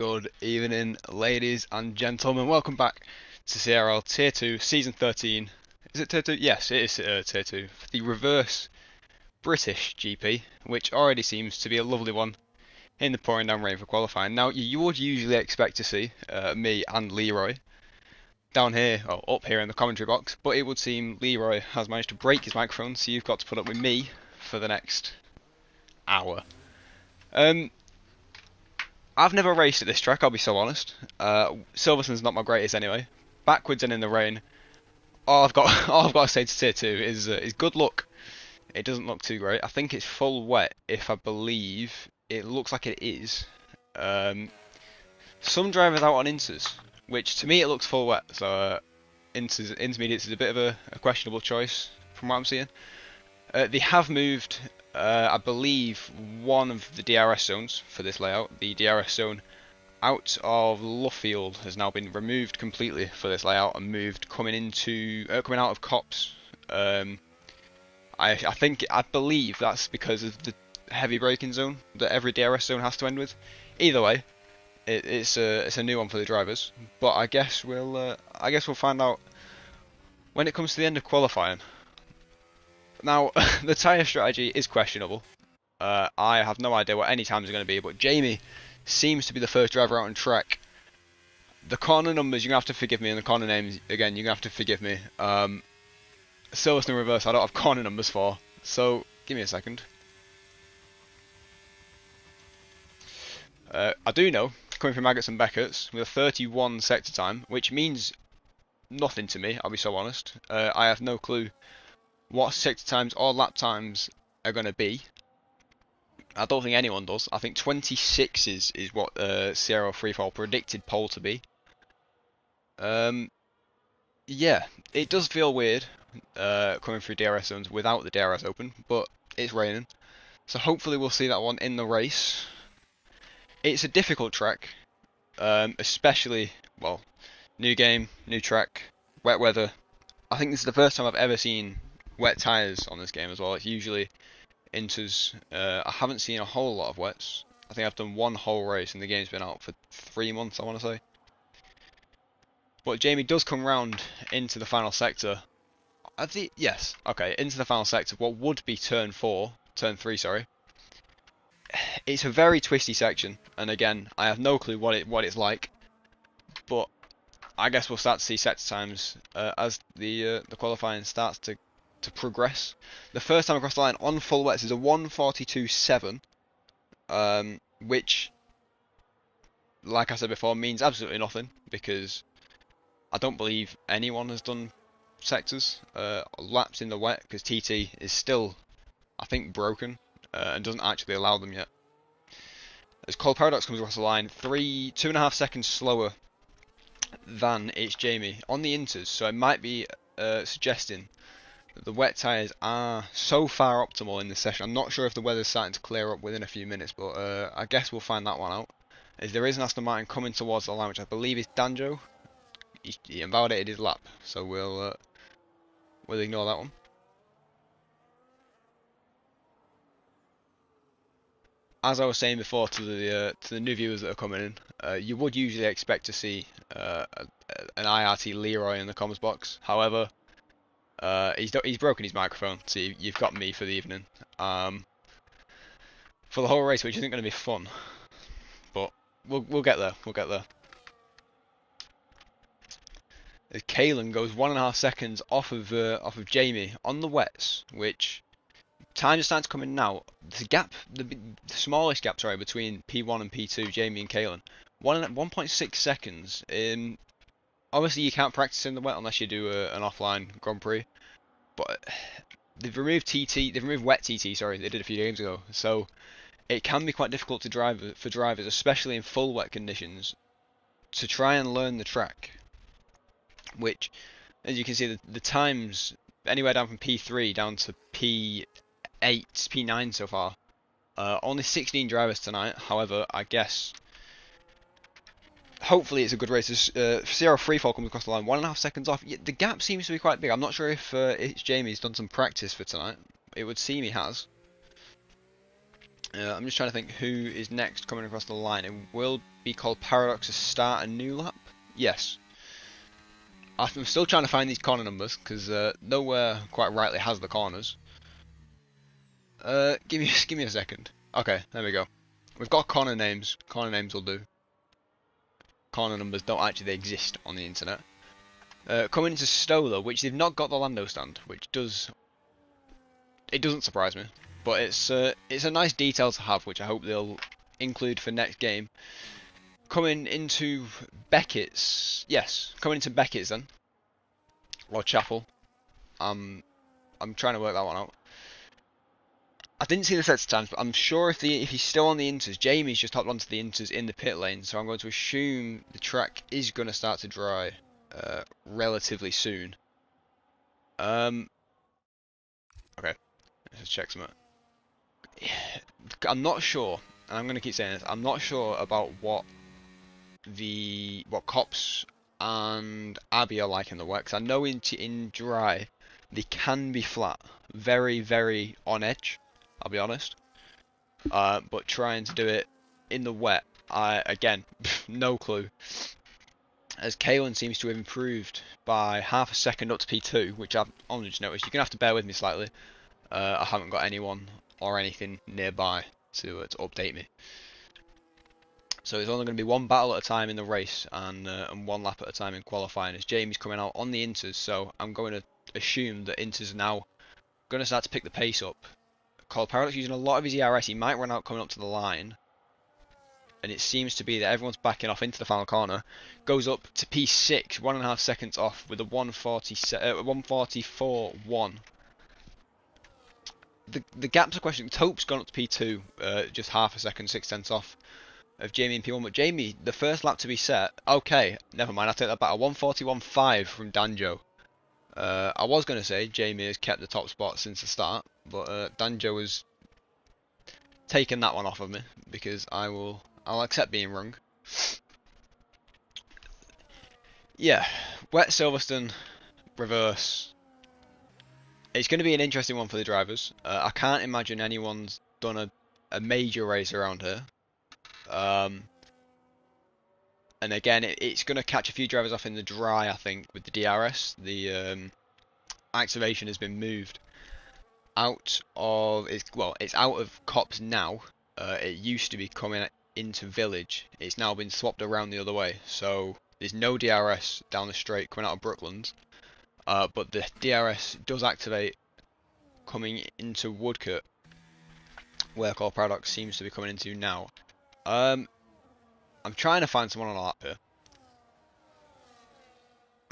Good evening, ladies and gentlemen. Welcome back to CRL Tier 2, Season 13. Is it Tier 2? Yes, it is Tier 2. The reverse British GP, which already seems to be a lovely one in the pouring down rain for qualifying. Now, you would usually expect to see me and Leroy down here, or up here in the commentary box, but it would seem Leroy has managed to break his microphone, so you've got to put up with me for the next hour. I've never raced at this track, I'll be so honest. Silverstone's not my greatest anyway. Backwards and in the rain. All I've got, all I've got to say to Tier 2 is good luck. It doesn't look too great. I think it's full wet, if I believe. It looks like it is. Some drivers out on inters, which to me it looks full wet. So intermediates is a bit of a questionable choice from what I'm seeing. They have moved, I believe, one of the DRS zones for this layout. The DRS zone out of Luffield has now been removed completely for this layout and moved coming out of Cops. I believe that's because of the heavy braking zone that every DRS zone has to end with. Either way, it's a new one for the drivers. But I guess we'll find out when it comes to the end of qualifying. Now, the tyre strategy is questionable. I have no idea what any times are going to be, but Jamie seems to be the first driver out on track. The corner numbers, you're going to have to forgive me, and the corner names, again, you're going to have to forgive me. Silverstone Reverse, I don't have corner numbers for, so give me a second. I do know, coming from Maggots and Beckett's, with a 31 sector time, which means nothing to me, I'll be so honest. I have no clue what sector times or lap times are going to be. I don't think anyone does. I think 26 is what CRL Freefall predicted pole to be. Yeah, it does feel weird coming through DRS zones without the DRS open, but it's raining. So hopefully we'll see that one in the race. It's a difficult track, especially, well, new game, new track, wet weather. I think this is the first time I've ever seen wet tyres on this game as well. It's usually inters. I haven't seen a whole lot of wets. I think I've done one whole race and the game's been out for 3 months, I want to say. But Jamie does come round into the final sector. Yes, okay, into the final sector. What would be turn 3, sorry. It's a very twisty section, and again, I have no clue what it's like. But I guess we'll start to see sector times as the qualifying starts to progress. The first time across the line on full wets is a 1:42.7, which, like I said before, means absolutely nothing because I don't believe anyone has done sectors laps in the wet because TT is still, I think, broken and doesn't actually allow them yet. As Cole Paradox comes across the line, 2.5 seconds slower than it's Jamie on the inters, so it might be suggesting that the wet tyres are so far optimal in this session. I'm not sure if the weather's starting to clear up within a few minutes, but I guess we'll find that one out. As there is an Aston Martin coming towards the line, which I believe is Danjo. He invalidated his lap, so we'll ignore that one. As I was saying before to the new viewers that are coming in, you would usually expect to see an IRT Leroy in the comms box. However, he's broken his microphone, so you've got me for the evening. For the whole race, which isn't going to be fun, but we'll get there. We'll get there. As Kalen goes 1.5 seconds off of Jamie on the wets, which time is starting to come in now. The gap, the smallest gap, sorry, between P1 and P2, Jamie and Kalen, 1.6 seconds. Obviously, you can't practice in the wet unless you do an offline Grand Prix. But they've removed wet TT. Sorry, they did a few games ago. So it can be quite difficult to drive for drivers, especially in full wet conditions, to try and learn the track. Which, as you can see, the times anywhere down from P3 down to P8, P9 so far. Only 16 drivers tonight. However, I guess hopefully it's a good race. CRL Freefall comes across the line 1.5 seconds off. The gap seems to be quite big. I'm not sure if it's Jamie's done some practice for tonight. It would seem he has. I'm just trying to think who is next coming across the line. It will be called Paradox to start a new lap. Yes. I'm still trying to find these corner numbers because nowhere quite rightly has the corners. Give me a second. Okay, there we go. We've got corner names. Corner names will do. Corner numbers don't actually exist on the internet. Coming into Stola, which they've not got the Lando stand, which doesn't surprise me, but it's a nice detail to have, which I hope they'll include for next game. Coming into Beckett's, yes, coming into Beckett's then, or Chapel. I'm trying to work that one out. I didn't see the sets of times, but I'm sure if he's still on the inters, Jamie's just hopped onto the inters in the pit lane, so I'm going to assume the track is going to start to dry relatively soon. Okay, let's check some. I'm not sure, and I'm going to keep saying this. I'm not sure about what Cops and Abby are like in the wet. 'Cause I know in dry they can be flat, very very on edge. I'll be honest. But trying to do it in the wet, again, no clue. As Kalen seems to have improved by half a second up to P2, which I've only just noticed. You're going to have to bear with me slightly. I haven't got anyone or anything nearby to update me. So it's only going to be one battle at a time in the race and one lap at a time in qualifying as Jamie's coming out on the inters. So I'm going to assume that inters are now going to start to pick the pace up. Cole Paradox using a lot of his ERS. He might run out coming up to the line. And it seems to be that everyone's backing off into the final corner. Goes up to P6, 1.5 seconds off with a 144.1. The gap's a question. Taupe's gone up to P2, just half a second, 6 tenths off of Jamie in P1. But Jamie, the first lap to be set, okay, never mind, I take that back. A 141.5 from Danjo. I was going to say Jamie has kept the top spot since the start, but Danjo has taken that one off of me because I'll accept being wrong. Yeah, wet Silverstone reverse. It's going to be an interesting one for the drivers. I can't imagine anyone's done a major race around here. And again, it's going to catch a few drivers off in the dry, I think, with the DRS. The activation has been moved out of it's out of Cops now. It used to be coming into Village. It's now been swapped around the other way. So there's no DRS down the straight coming out of Brooklands. But the DRS does activate coming into Woodcote, where Core Paradox seems to be coming into now. I'm trying to find someone on a lap here.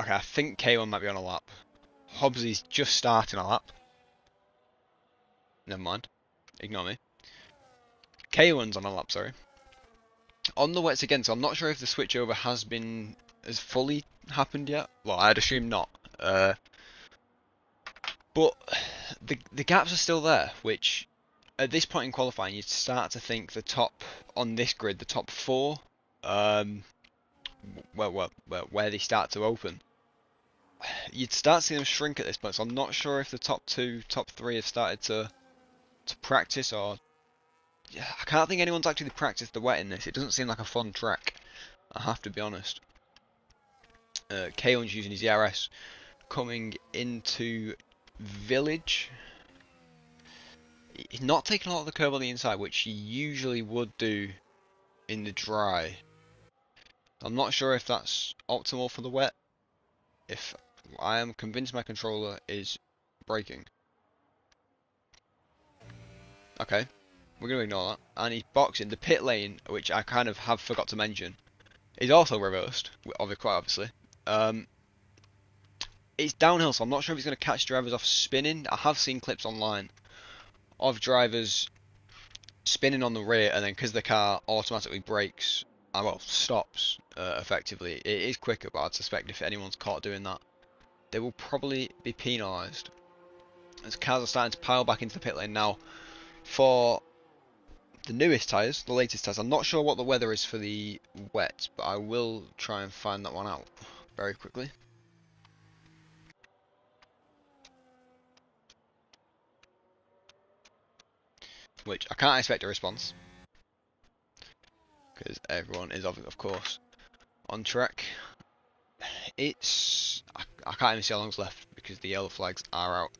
Okay, I think K1 might be on a lap. Hobbsy's just starting a lap. Never mind. Ignore me. K1's on a lap, sorry. On the wets again, so I'm not sure if the switchover has fully happened yet. Well, I'd assume not. But the gaps are still there, which at this point in qualifying, you'd start to think the top on this grid, the top four, where they start to open, you'd start seeing them shrink at this point. So I'm not sure if the top two, top three have started to practice, or I can't think anyone's actually practiced the wet in this. It doesn't seem like a fun track, I have to be honest. Kalen's using his ERS coming into Village. He's not taking a lot of the curve on the inside, which he usually would do in the dry. I'm not sure if that's optimal for the wet. If I am convinced my controller is breaking. Okay, we're going to ignore that. And he's boxing. The pit lane, which I kind of have forgot to mention, is also reversed, quite obviously. It's downhill, so I'm not sure if he's going to catch drivers off spinning. I have seen clips online of drivers spinning on the rear, and then because the car automatically brakes, stops effectively. It is quicker, but I'd suspect if anyone's caught doing that, they will probably be penalised. As cars are starting to pile back into the pit lane now for the newest tyres, the latest tyres. I'm not sure what the weather is for the wet, but I will try and find that one out very quickly. which I can't expect a response because everyone is of course on track. I can't even see how long's left because the yellow flags are out.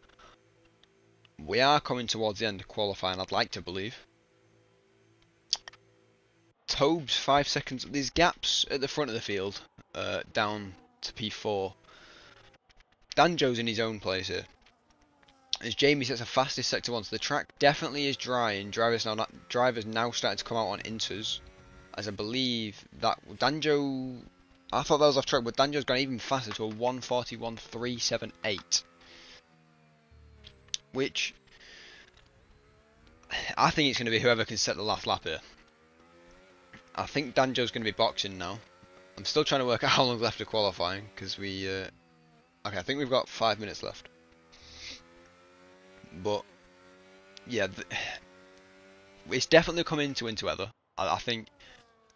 We are coming towards the end of qualifying, I'd like to believe. Tobes 5 seconds. There's gaps at the front of the field, down to P4. Danjo's in his own place here. As Jamie sets the fastest sector 1, so the track definitely is dry, and drivers now starting to come out on inters. As I believe that Danjo, I thought that was off track, but Danjo's gone even faster to a 1:41.378, which I think it's going to be whoever can set the last lap here. I think Danjo's going to be boxing now. I'm still trying to work out how long left of qualifying because okay, I think we've got 5 minutes left. But yeah, it's definitely coming to winter weather. I think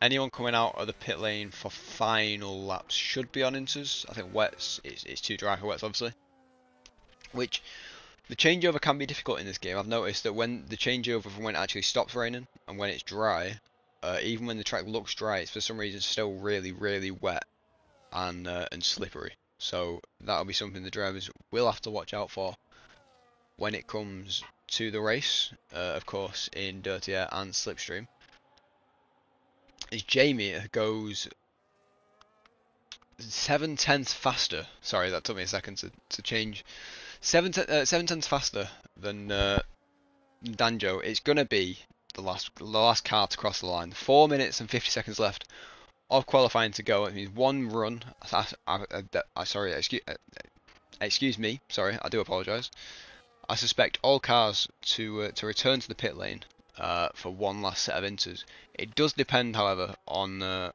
anyone coming out of the pit lane for final laps should be on inters. I think wets, it's too dry for wets, obviously. Which, the changeover can be difficult in this game. I've noticed that when the changeover from when it actually stops raining and when it's dry, even when the track looks dry, it's for some reason still really, really wet and slippery. So that'll be something the drivers will have to watch out for when it comes to the race, of course, in dirty air and slipstream. Is Jamie goes 7/10 faster. Sorry, that took me a second to change. 7/10 faster than Danjo. It's gonna be the last car to cross the line. 4 minutes and 50 seconds left of qualifying to go. It means one run. Sorry, excuse me. Sorry, I do apologise. I suspect all cars to return to the pit lane for one last set of inters. It does depend, however, on the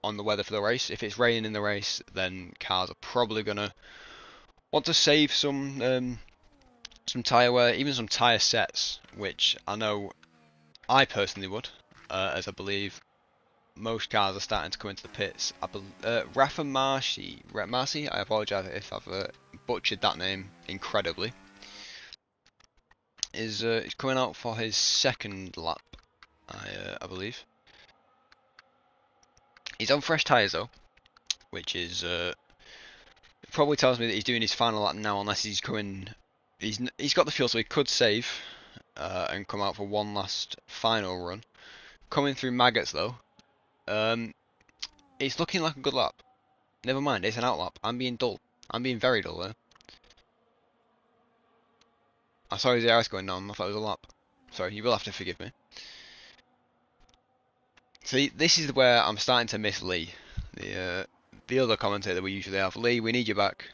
weather for the race. If it's raining in the race, then cars are probably gonna want to save some tyre wear, even some tyre sets, which I know I personally would, as I believe most cars are starting to come into the pits. Rafa Marcy, I apologise if I've butchered that name incredibly. Is coming out for his second lap, I believe. He's on fresh tyres though, which is probably tells me that he's doing his final lap now, unless he's coming. He's got the fuel, so he could save and come out for one last final run. Coming through maggots though, it's looking like a good lap. Never mind, it's an out lap. I'm being dull. I'm being very dull there. I saw his ARS going on. I thought it was a lap. Sorry, you will have to forgive me. See, this is where I'm starting to miss Lee, the other commentator that we usually have. Lee, we need you back.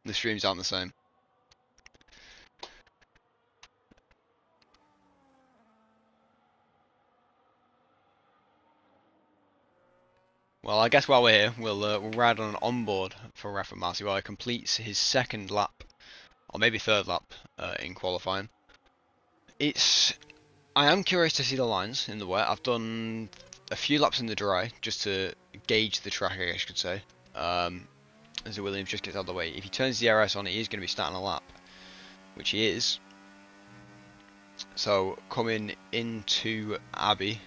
The streams aren't the same. Well, I guess while we're here, we'll ride on an onboard for Rafa Marcy while he completes his second lap, or maybe third lap, in qualifying. I am curious to see the lines in the wet. I've done a few laps in the dry just to gauge the track, I guess you could say. As the Williams just gets out of the way. If he turns the RS on, he is going to be starting a lap, which he is. So coming into Abbey,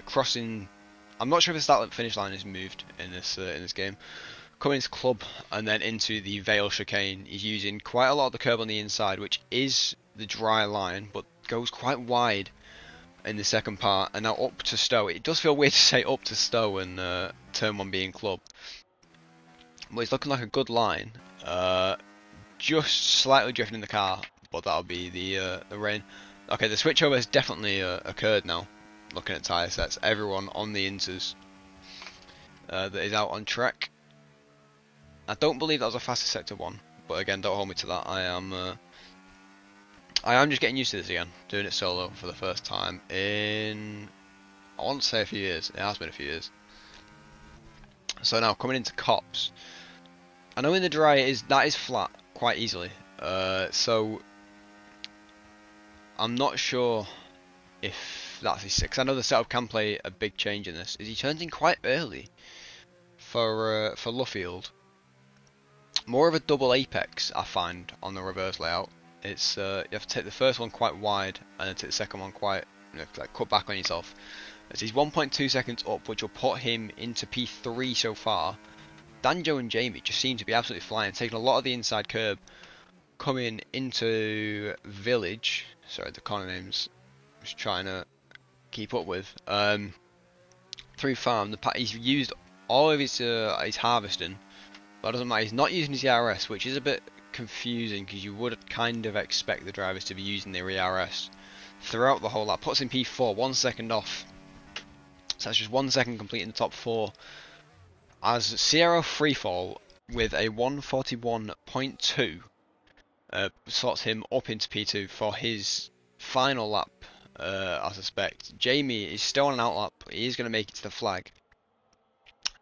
crossing. I'm not sure if the start finish line is moved in this game. Coming into Club and then into the Vale chicane, he's using quite a lot of the curb on the inside, which is the dry line, but goes quite wide in the second part, and now up to Stowe. It does feel weird to say up to Stowe and turn 1 being Club, but it's looking like a good line. Just slightly drifting the car, but that'll be the rain. Okay, the switchover has definitely occurred now. Looking at tyre sets, everyone on the inters that is out on track. I don't believe that was a faster sector 1, but again, don't hold me to that. I am just getting used to this again, doing it solo for the first time in, I want to say a few years. It has been a few years. So now coming into Cops, I know in the dry that is flat quite easily. So I'm not sure if that's his 6. I know the setup can play a big change in this. Is he turns in quite early for Luffield? More of a double apex I find on the reverse layout. It's you have to take the first one quite wide and then take the second one quite, like cut back on yourself. As he's 1.2 seconds up, which will put him into P3 so far. Danjo and Jamie just seem to be absolutely flying, taking a lot of the inside curb, coming into Village. Sorry, the corner names. Just trying to keep up with. Through farm, he's used all of his harvesting, but it doesn't matter. He's not using his ERS, which is a bit confusing because you would kind of expect the drivers to be using their ERS throughout the whole lap. Puts in P4, 1 second off. So that's just 1 second complete in the top 4. As CRL Freefall with a 141.2 sorts him up into P2 for his final lap. I suspect Jamie is still on an outlap. He is going to make it to the flag.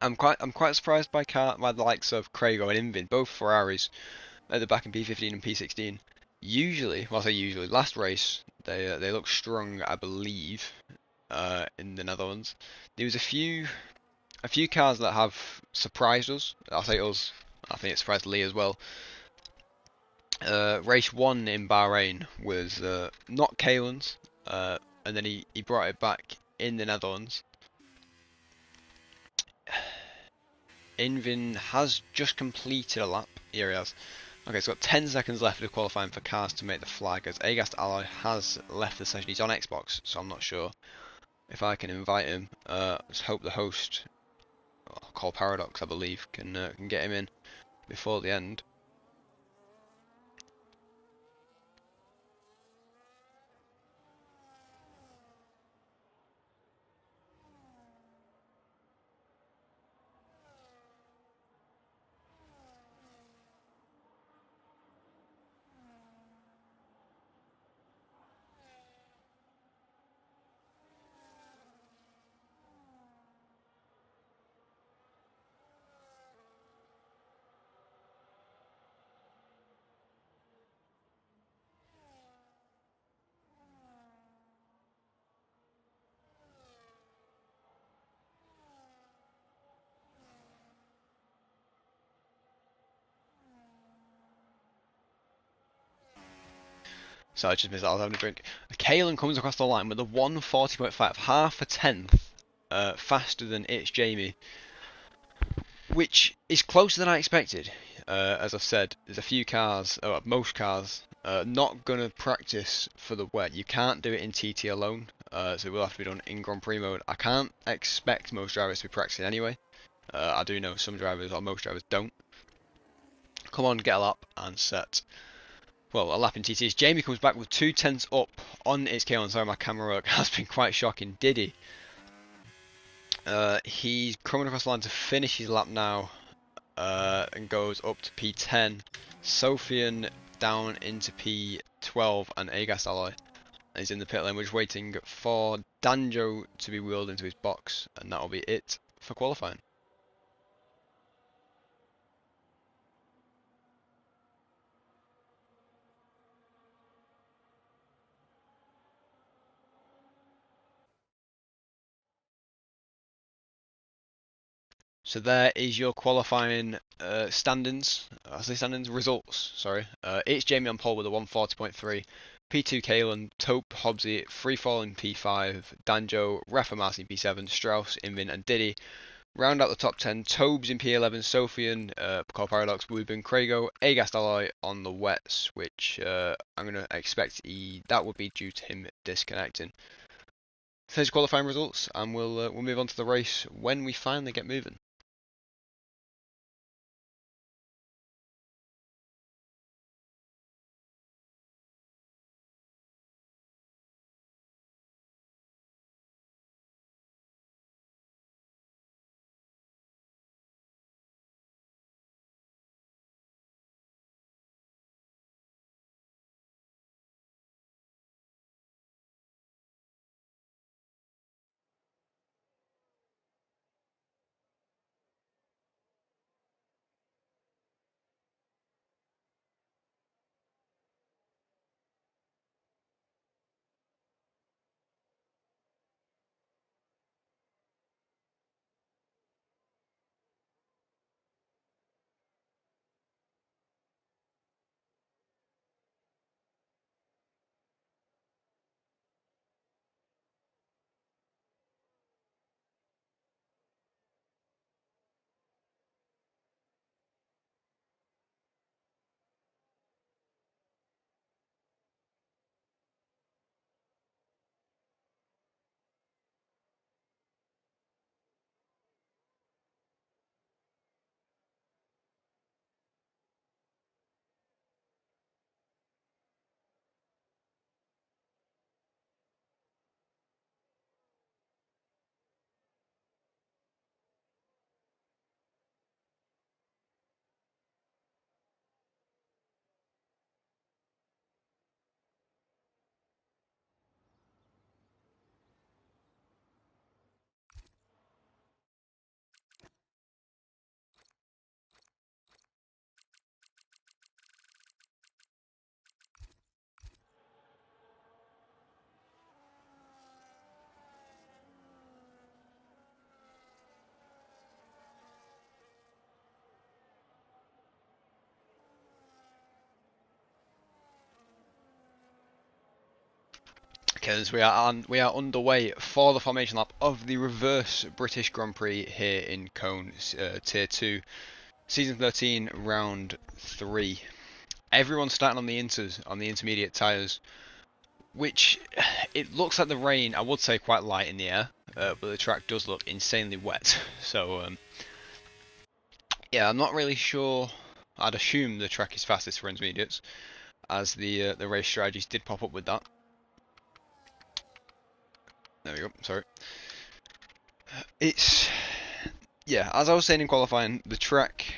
I'm quite surprised by the likes of Craigo and Invin, both Ferraris, at the back in P15 and P16. Usually, well, I say usually, last race they look strong, I believe, in the Netherlands. There was a few cars that have surprised us. I'll say us. I think it surprised Lee as well. Race 1 in Bahrain was not Kalen's, and then he brought it back in the Netherlands. Invin has just completed a lap. Here he has. Okay, so got 10 seconds left of qualifying for cars to make the flag, as Agast Alloy has left the session. He's on Xbox, so I'm not sure if I can invite him. Let's hope the host, called Paradox, I believe, can get him in before the end. So I just missed that. I was having a drink. Kalen comes across the line with a 140.5, half a tenth faster than it's Jamie, which is closer than I expected. As I've said, there's a few cars, or most cars, not going to practice for the wet. You can't do it in TT alone, so it will have to be done in Grand Prix mode. I can't expect most drivers to be practicing anyway. I do know some drivers, or most drivers, don't. Come on, get a lap and set. Well, a lap in TTs. Jamie comes back with 2 tenths up on his K1. Sorry, my camera work has been quite shocking. Diddy. He's coming across the line to finish his lap now and goes up to P10. Sofian down into P12 and Agas Alloy. He's in the pit lane. We're just waiting for Danjo to be wheeled into his box, and that'll be it for qualifying. So there is your qualifying standings. I say standings results. Sorry. It's Jamie on pole with a 140.3. P2 Kalen, Taupe, Hobbsy, Freefall in P5, Danjo, Rafa Marcy in P7, Strauss, Invin, and Diddy. Round out the top 10. Tobes in P11, Sofian, Call Paradox, Wubin, Craigo, Agast Alloy on the wets, which I'm going to expect that would be due to him disconnecting. So there's qualifying results, and we'll move on to the race when we finally get moving. because we are underway for the formation lap of the reverse British Grand Prix here in Cone Tier 2, Season 13, Round 3. Everyone's starting on the inters, on the intermediate tyres, which it looks like the rain, I would say, quite light in the air, but the track does look insanely wet. So yeah, I'm not really sure. I'd assume the track is fastest for intermediates, as the race strategies did pop up with that. There we go. Sorry. It's yeah, as I was saying in qualifying, the track.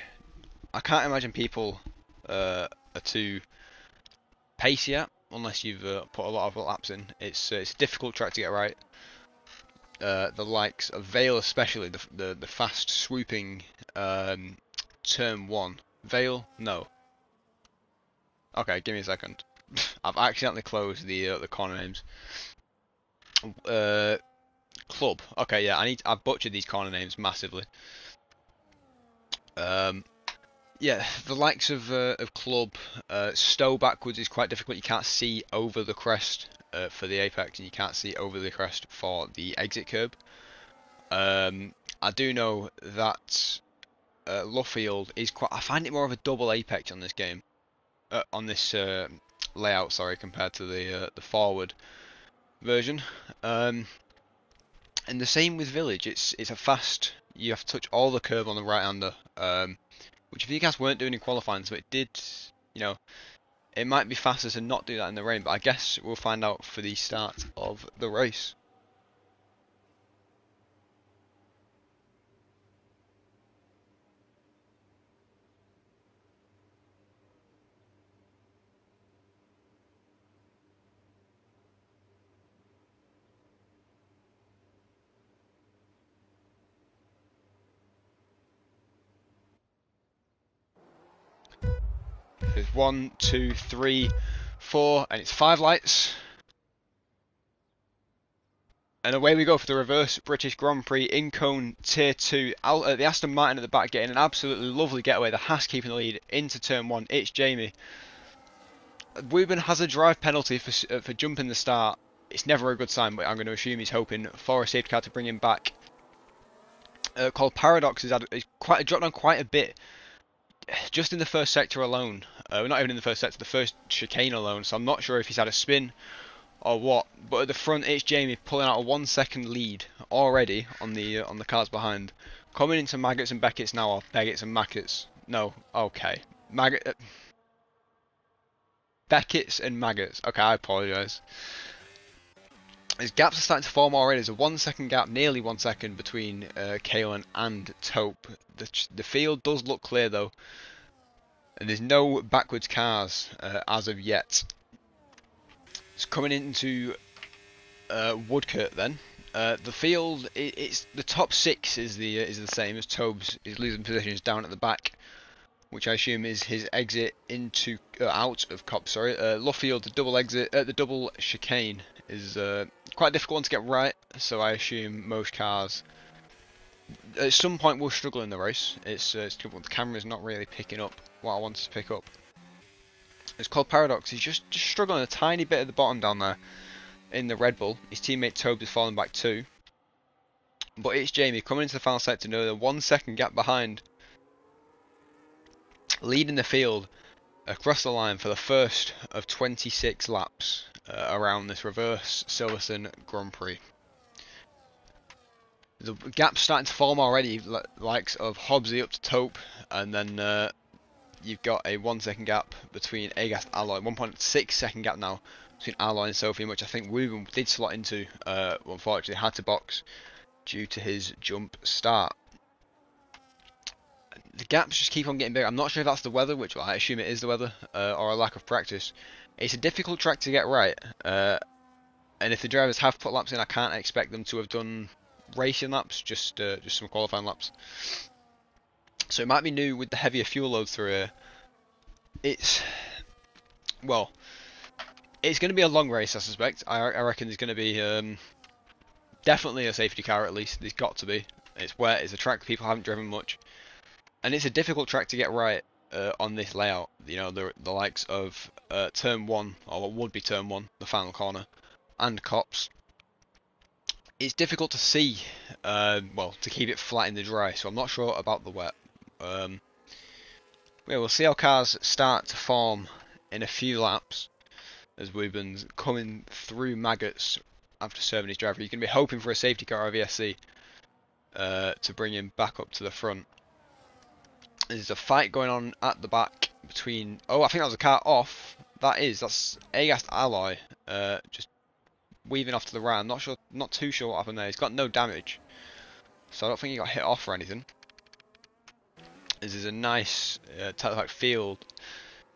I can't imagine people are too pacey at unless you've put a lot of laps in. It's a difficult track to get right. The likes of Vale, especially the fast swooping turn one. Vale, no. Okay, give me a second. I've accidentally closed the corner names. Club. Okay, yeah, I've butchered these corner names massively. Yeah, the likes of Club, Stow backwards is quite difficult. You can't see over the crest for the apex, and you can't see over the crest for the exit curb. I do know that Luffield is quite. I find it more of a double apex on this game, on this layout. Sorry, compared to the forward version. And the same with Village. It's a fast. You have to touch all the curb on the right hander. Which if you guys weren't doing in qualifying, so it did, you know, it might be faster to not do that in the rain, but I guess we'll find out for the start of the race. There's 1, 2, 3, 4, and it's 5 lights. And away we go for the reverse British Grand Prix in Cone Tier 2. The Aston Martin at the back getting an absolutely lovely getaway. The Haas keeping the lead into turn 1. It's Jamie. Wooben has a drive penalty for jumping the start. It's never a good sign, but I'm going to assume he's hoping for a safety car to bring him back. Called Paradox is dropped down quite a bit. Just in the first sector alone, not even in the first sector, the first chicane alone, so I'm not sure if he's had a spin or what, but at the front it's Jamie pulling out a 1 second lead already on the cars behind. Coming into Maggots and Beckett's now, or Beckett's and Maggots, no, okay, Beckett's and Maggots, okay, I apologise. His gaps are starting to form already. There's a 1 second gap, nearly 1 second between Kalen and Taupe. The field does look clear though, and there's no backwards cars as of yet. It's coming into Woodcote then. The field, it's the top 6 is the same as Taupe's. Is losing positions down at the back, which I assume is his exit into out of Cop. Sorry, Luffield, the double exit, the double chicane is quite a difficult one to get right. So I assume most cars at some point will struggle in the race. It's difficult. The camera's not really picking up what I wanted to pick up. It's called Paradox. He's just struggling a tiny bit at the bottom down there in the Red Bull. His teammate Toby is falling back too. But it's Jamie coming into the final sector, another 1 second gap behind, leading the field across the line for the first of 26 laps around this reverse Silverstone Grand Prix. The gap's starting to form already, likes of Hobbsy up to Taupe, and then you've got a 1 second gap between Agast and Alloy, 1.6 second gap now between Alloy and Sophie, which I think Wooben did slot into, unfortunately had to box due to his jump start. The gaps just keep on getting bigger. I'm not sure if that's the weather, which I assume it is the weather, or a lack of practice. It's a difficult track to get right, and if the drivers have put laps in, I can't expect them to have done racing laps, just some qualifying laps. So it might be new with the heavier fuel load through here. It's going to be a long race, I suspect. I reckon there's going to be definitely a safety car at least. There's got to be. It's wet. It's a track people haven't driven much, and it's a difficult track to get right on this layout. You know, the likes of turn 1, or what would be turn 1, the final corner, and cops, it's difficult to see, well, to keep it flat in the dry, so I'm not sure about the wet. Yeah, we'll see how cars start to form in a few laps as we've been coming through maggots after serving his driver. You can be hoping for a safety car or a VSC to bring him back up to the front. There's a fight going on at the back between... Oh, I think that was a car off. That's Agast Alloy, just weaving off to the right. I'm not too sure what happened there. He's got no damage, so I don't think he got hit off or anything. This is a nice tactical field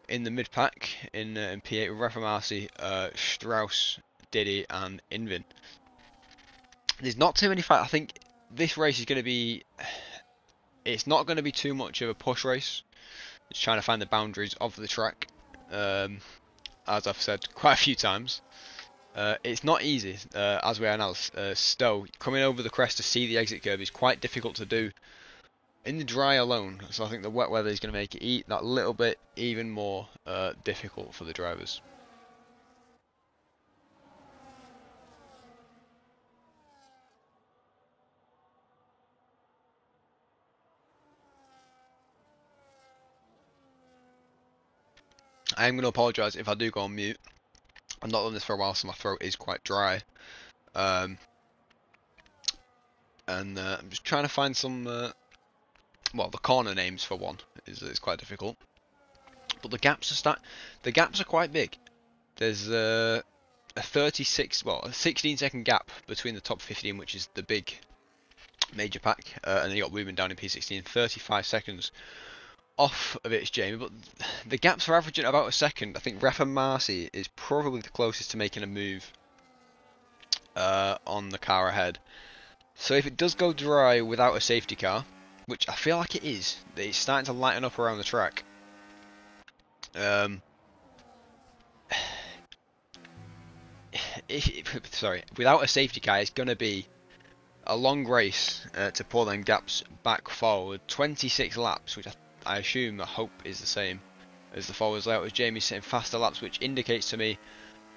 in the mid pack in P8 with Reformasi, Strauss, Diddy, and Invin. There's not too many fights. I think this race is going to be... It's not going to be too much of a push race. It's trying to find the boundaries of the track. As I've said quite a few times. It's not easy, as we are now. Stowe, coming over the crest to see the exit curve is quite difficult to do in the dry alone. So I think the wet weather is going to make it that little bit even more difficult for the drivers. I am going to apologise if I do go on mute. I've not done this for a while, so my throat is quite dry. And I'm just trying to find some... well, the corner names for one is quite difficult. But the gaps are quite big. There's a 16-second gap between the top 15, which is the big major pack, and then you got Woburn down in P16, 35 seconds off of it's Jamie, but the gaps are averaging about a second. I think Ref and Marcy is probably the closest to making a move on the car ahead. So if it does go dry without a safety car, which I feel like it is, it's starting to lighten up around the track. Sorry, without a safety car, it's going to be a long race to pull them gaps back forward. 26 laps, which I assume, I hope is the same as the forwards layout, as Jamie's setting faster laps, which indicates to me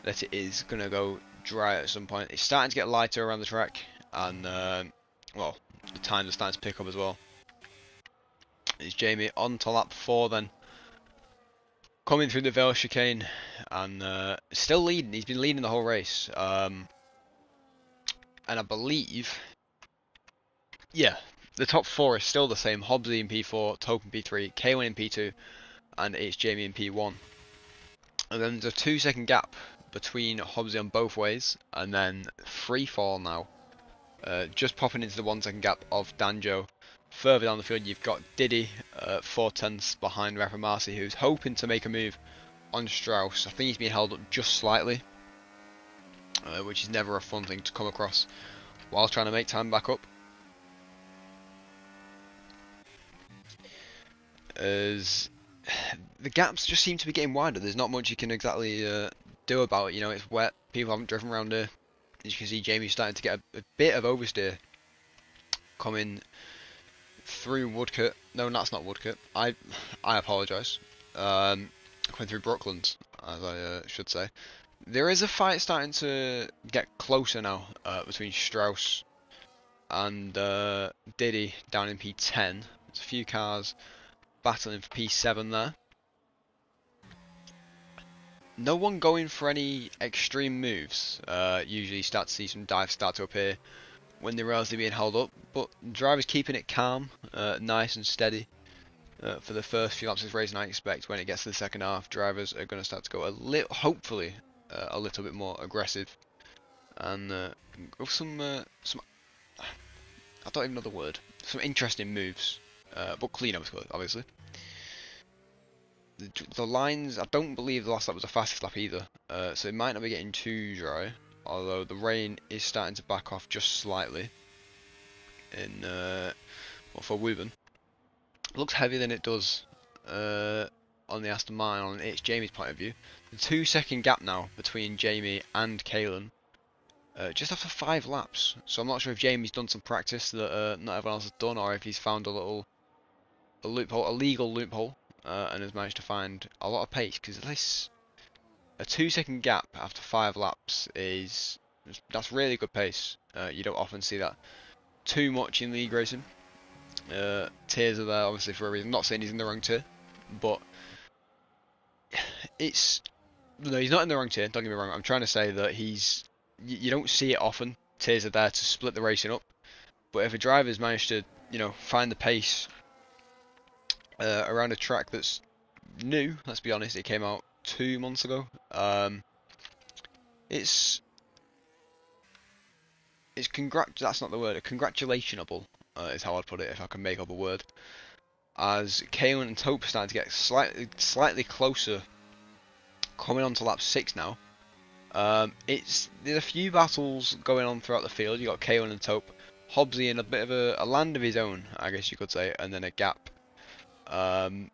that it is going to go dry at some point. It's starting to get lighter around the track, and well, the times are starting to pick up as well. It's Jamie on to lap 4 then, coming through the Vale chicane, and still leading. He's been leading the whole race, and I believe, yeah, the top 4 is still the same. Hobbsy in P4, Tope in P3, K1 in P2, and it's Jamie in P1. And then there's a 2-second gap between Hobbsy on both ways, and then free fall now. Just popping into the 1-second gap of Danjo. Further down the field, you've got Diddy, 4/10 behind Reformasi, who's hoping to make a move on Strauss. I think he's been held up just slightly, which is never a fun thing to come across while trying to make time back up. As the gaps just seem to be getting wider, there's not much you can exactly do about it. You know, it's wet, people haven't driven around here. As you can see, Jamie's starting to get a bit of oversteer coming through Woodcote. No, that's not Woodcote. I apologise. Coming through Brooklands, as I should say. There is a fight starting to get closer now between Strauss and Diddy down in P10. There's a few cars battling for P7 there. No one going for any extreme moves. Usually start to see some dives start to appear when the rails are being held up, but drivers keeping it calm, nice and steady for the first few laps of this race, and I expect when it gets to the second half, drivers are going to start to go hopefully a little bit more aggressive, and go some I don't even know the word, some interesting moves, but clean obviously. The lines, I don't believe the last lap was the fastest lap either, so it might not be getting too dry, although the rain is starting to back off just slightly in for Woburn. It looks heavier than it does on the Aston Martin on it's Jamie's point of view. The 2-second gap now between Jamie and Kalen, just after 5 laps, so I'm not sure if Jamie's done some practice that not everyone else has done, or if he's found a legal loophole, and has managed to find a lot of pace, because at least a 2-second gap after 5 laps is That's really good pace. You don't often see that too much in league racing. Tiers are there obviously for a reason. I'm not saying he's in the wrong tier, but it's no, he's not in the wrong tier. Don't get me wrong. I'm trying to say that you don't see it often. Tiers are there to split the racing up, but if a driver's managed to find the pace around a track that's new, let's be honest, it came out 2 months ago. It's that's not the word. Congratulationable is how I'd put it if I can make up a word. As Kalen and Tope are starting to get slightly closer, coming on to lap 6 now. There's a few battles going on throughout the field. You got Kalen and Tope, Hobbsy in a bit of a land of his own, I guess you could say, and then a gap. And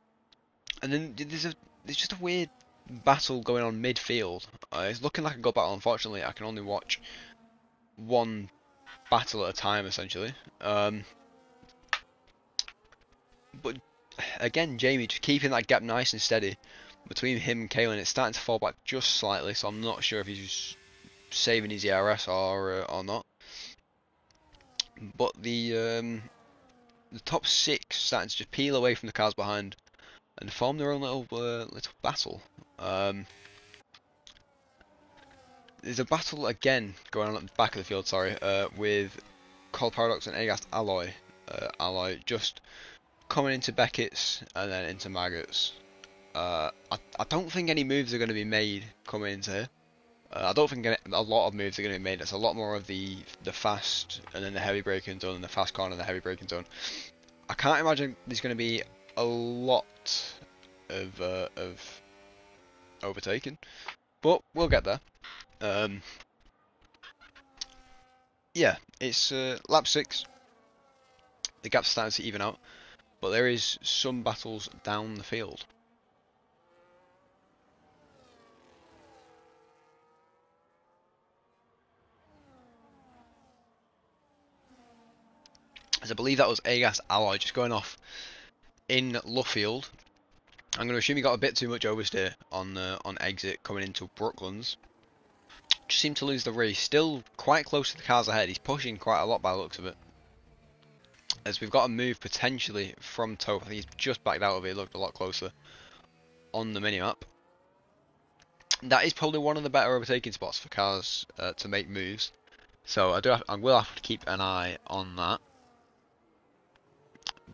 then there's just a weird battle going on midfield. It's looking like a good battle. Unfortunately, I can only watch one battle at a time, essentially. But again, Jamie just keeping that gap nice and steady between him and Kalen. It's starting to fall back just slightly, so I'm not sure if he's saving his ERS or not. But the top 6 starting to just peel away from the cars behind and form their own little battle. There's a battle again going on at the back of the field, sorry, with Col Paradox and Agast Alloy. Alloy just coming into Beckett's and then into Maggots. I don't think any moves are going to be made coming into here. I don't think a lot of moves are going to be made. It's a lot more of the fast and then the heavy braking zone and the fast corner and the heavy braking zone. I can't imagine there's going to be a lot of overtaking, but we'll get there. Yeah, it's lap 6. The gap's starting to even out, but there is some battles down the field. As I believe that was Agas Alloy just going off in Luffield. I'm going to assume he got a bit too much oversteer on exit coming into Brooklands. Just seemed to lose the race. Still quite close to the cars ahead. He's pushing quite a lot by the looks of it. As we've got a move potentially from Tope. I think he's just backed out of it. He looked a lot closer on the minimap. That is probably one of the better overtaking spots for cars to make moves. So I will have to keep an eye on that.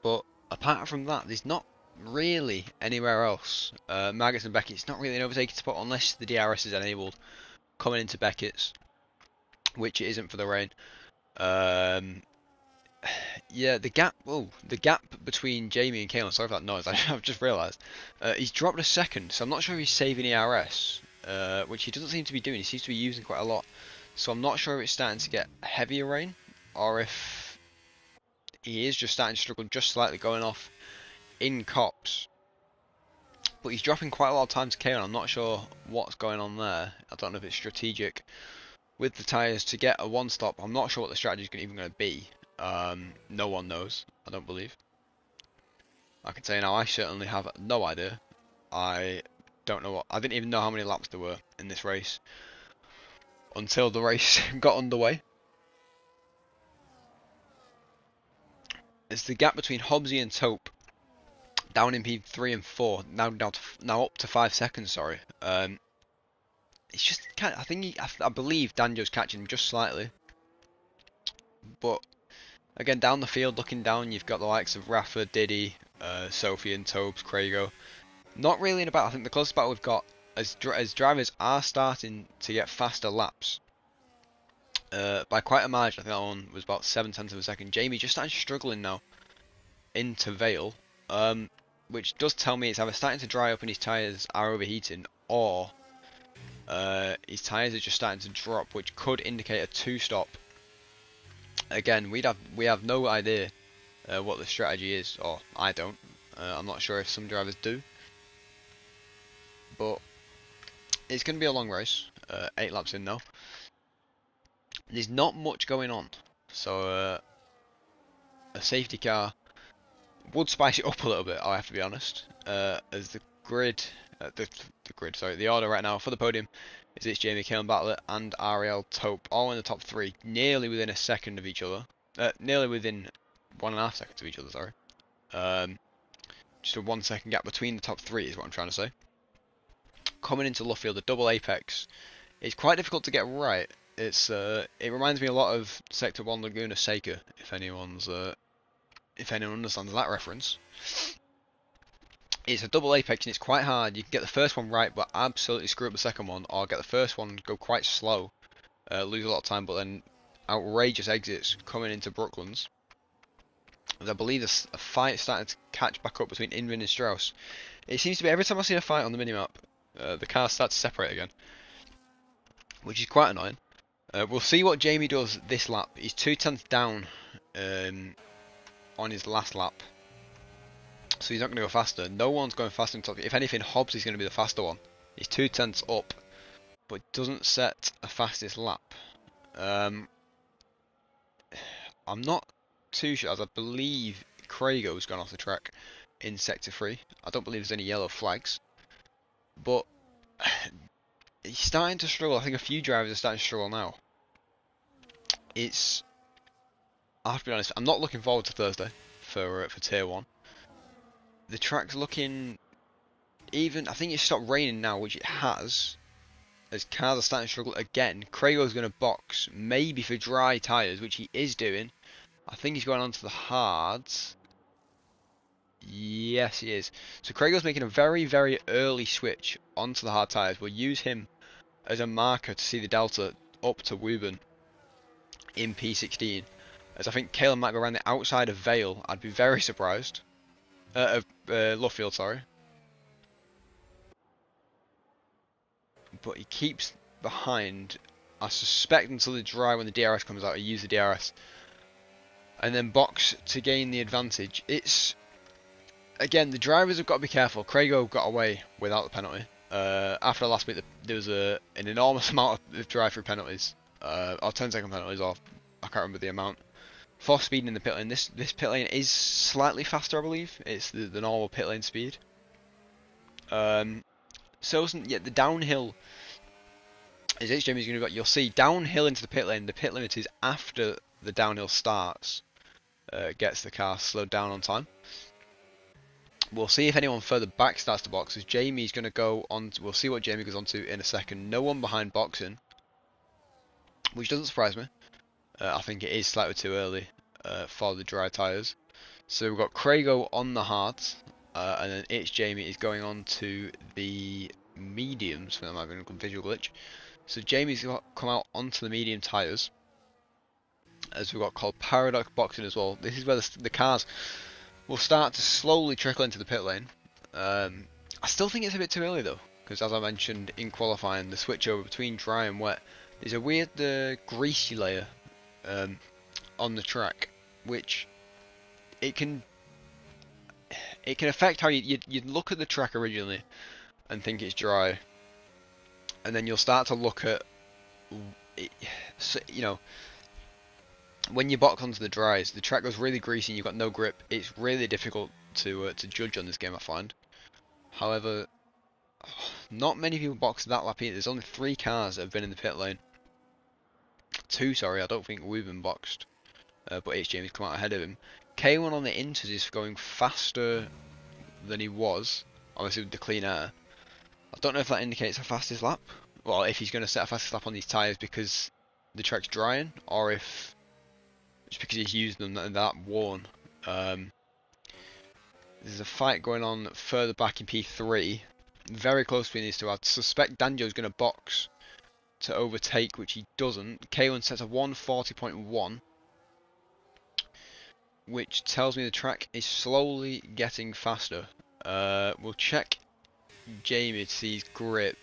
But apart from that, there's not really anywhere else. Maggots and Beckett's not really an overtaking spot unless the DRS is enabled coming into Beckett's, which it isn't for the rain. Yeah, the gap between Jamie and Kalen, sorry for that noise, I've just realised. He's dropped a second, so I'm not sure if he's saving ERS, which he doesn't seem to be doing. He seems to be using quite a lot. So I'm not sure if it's starting to get heavier rain, or if he is just starting to struggle just slightly going off in cops. But he's dropping quite a lot of time to Kalen. I'm not sure what's going on there. I don't know if it's strategic with the tyres to get a one stop. I'm not sure what the strategy is even going to be. No one knows, I don't believe. I can say now I certainly have no idea. I don't know I didn't even know how many laps there were in this race until the race got underway. It's the gap between Hobbsy and Tope down in P3 and 4, now up to 5 seconds. Sorry. It's just I believe Danjo's catching him just slightly, but again down the field looking down, you've got the likes of Rafa, Diddy, Sophie and Tobes, Craigo. Not really in a battle. I think the closest battle we've got as drivers are starting to get faster laps. By quite a margin. I think that one was about 7/10 of a second. Jamie just started struggling now into Vale, which does tell me it's either starting to dry up and his tyres are overheating, or his tyres are just starting to drop, which could indicate a 2-stop. Again, we have no idea what the strategy is, or I don't. I'm not sure if some drivers do, but it's going to be a long race. 8 laps in now. There's not much going on, so a safety car would spice it up a little bit. I have to be honest. As the order right now for the podium is it's Jamie, Kalen Bartlett, and Ariel Tope, all in the top 3, nearly within a second of each other. Nearly within 1.5 seconds of each other, sorry. Just a 1 second gap between the top 3 is what I'm trying to say. Coming into Luffield, the double apex is quite difficult to get right. It reminds me a lot of Sector 1 Laguna Seca, if anyone understands that reference. It's a double apex and it's quite hard. You can get the first one right, but absolutely screw up the second one, or get the first one, go quite slow, lose a lot of time, but then outrageous exits coming into Brooklands. As I believe a fight starting to catch back up between Inman and Strauss. It seems to be every time I see a fight on the minimap, the cars start to separate again, which is quite annoying. We'll see what Jamie does this lap. He's 2/10 down on his last lap, so he's not going to go faster. No one's going faster in top. If anything, Hobbs is going to be the faster one. He's 2/10 up, but doesn't set a fastest lap. I'm not too sure, as I believe Crago's gone off the track in Sector 3. I don't believe there's any yellow flags, but he's starting to struggle. I think a few drivers are starting to struggle now. I have to be honest, I'm not looking forward to Thursday for Tier 1. The track's looking even. I think it's stopped raining now, which it has, as cars are starting to struggle again. Crago's going to box, maybe for dry tyres, which he is doing. I think he's going on to the hards. Yes, he is. So Crago's making a very, very early switch onto the hard tyres. We'll use him as a marker to see the delta up to Wooburn in P16. As I think Kalen might go around the outside of Vale. I'd be very surprised. Luffield, sorry. But he keeps behind. I suspect until the dry when the DRS comes out, he use the DRS. And then box to gain the advantage. Again, the drivers have got to be careful. Crago got away without the penalty. After the last bit, there was an enormous amount of drive-through penalties. Or 10-second penalties, or I can't remember the amount. For speeding in the pit lane. This pit lane is slightly faster, I believe. It's the normal pit lane speed. So the downhill is Jamie's going to go. You'll see downhill into the pit lane. The pit limit is after the downhill starts. Gets the car slowed down on time. We'll see if anyone further back starts to box. As Jamie's going to go on. We'll see what Jamie goes on to in a second. No one behind boxing, which doesn't surprise me. I think it is slightly too early for the dry tyres. So we've got Crago on the hards, and then it's Jamie is going on to the mediums. That might be a visual glitch. So Jamie's come out onto the medium tyres, as we've got called Paradox Boxing as well. This is where the cars will start to slowly trickle into the pit lane. I still think it's a bit too early though, because as I mentioned in qualifying, the switch over between dry and wet, there's a weird greasy layer on the track, which it can affect how you look at the track originally and think it's dry, and then you'll start to look at it, so, when you box onto the dries, the track goes really greasy and you've got no grip. It's really difficult to judge on this game, I find. However, not many people box that lap either. There's only 3 cars that have been in the pit lane. 2, sorry, I don't think Wooburn boxed. But H. James come out ahead of him. K1 on the inters is going faster than he was, obviously with the clean air. I don't know if that indicates a fastest lap, well, if he's going to set a fastest lap on these tyres because the track's drying, or if it's because he's used them and that worn. There's a fight going on further back in P3, very close between these two. I suspect Danjo's going to box to overtake, which he doesn't. K1 sets a 140.1. Which tells me the track is slowly getting faster. We'll check Jamie to see his grip.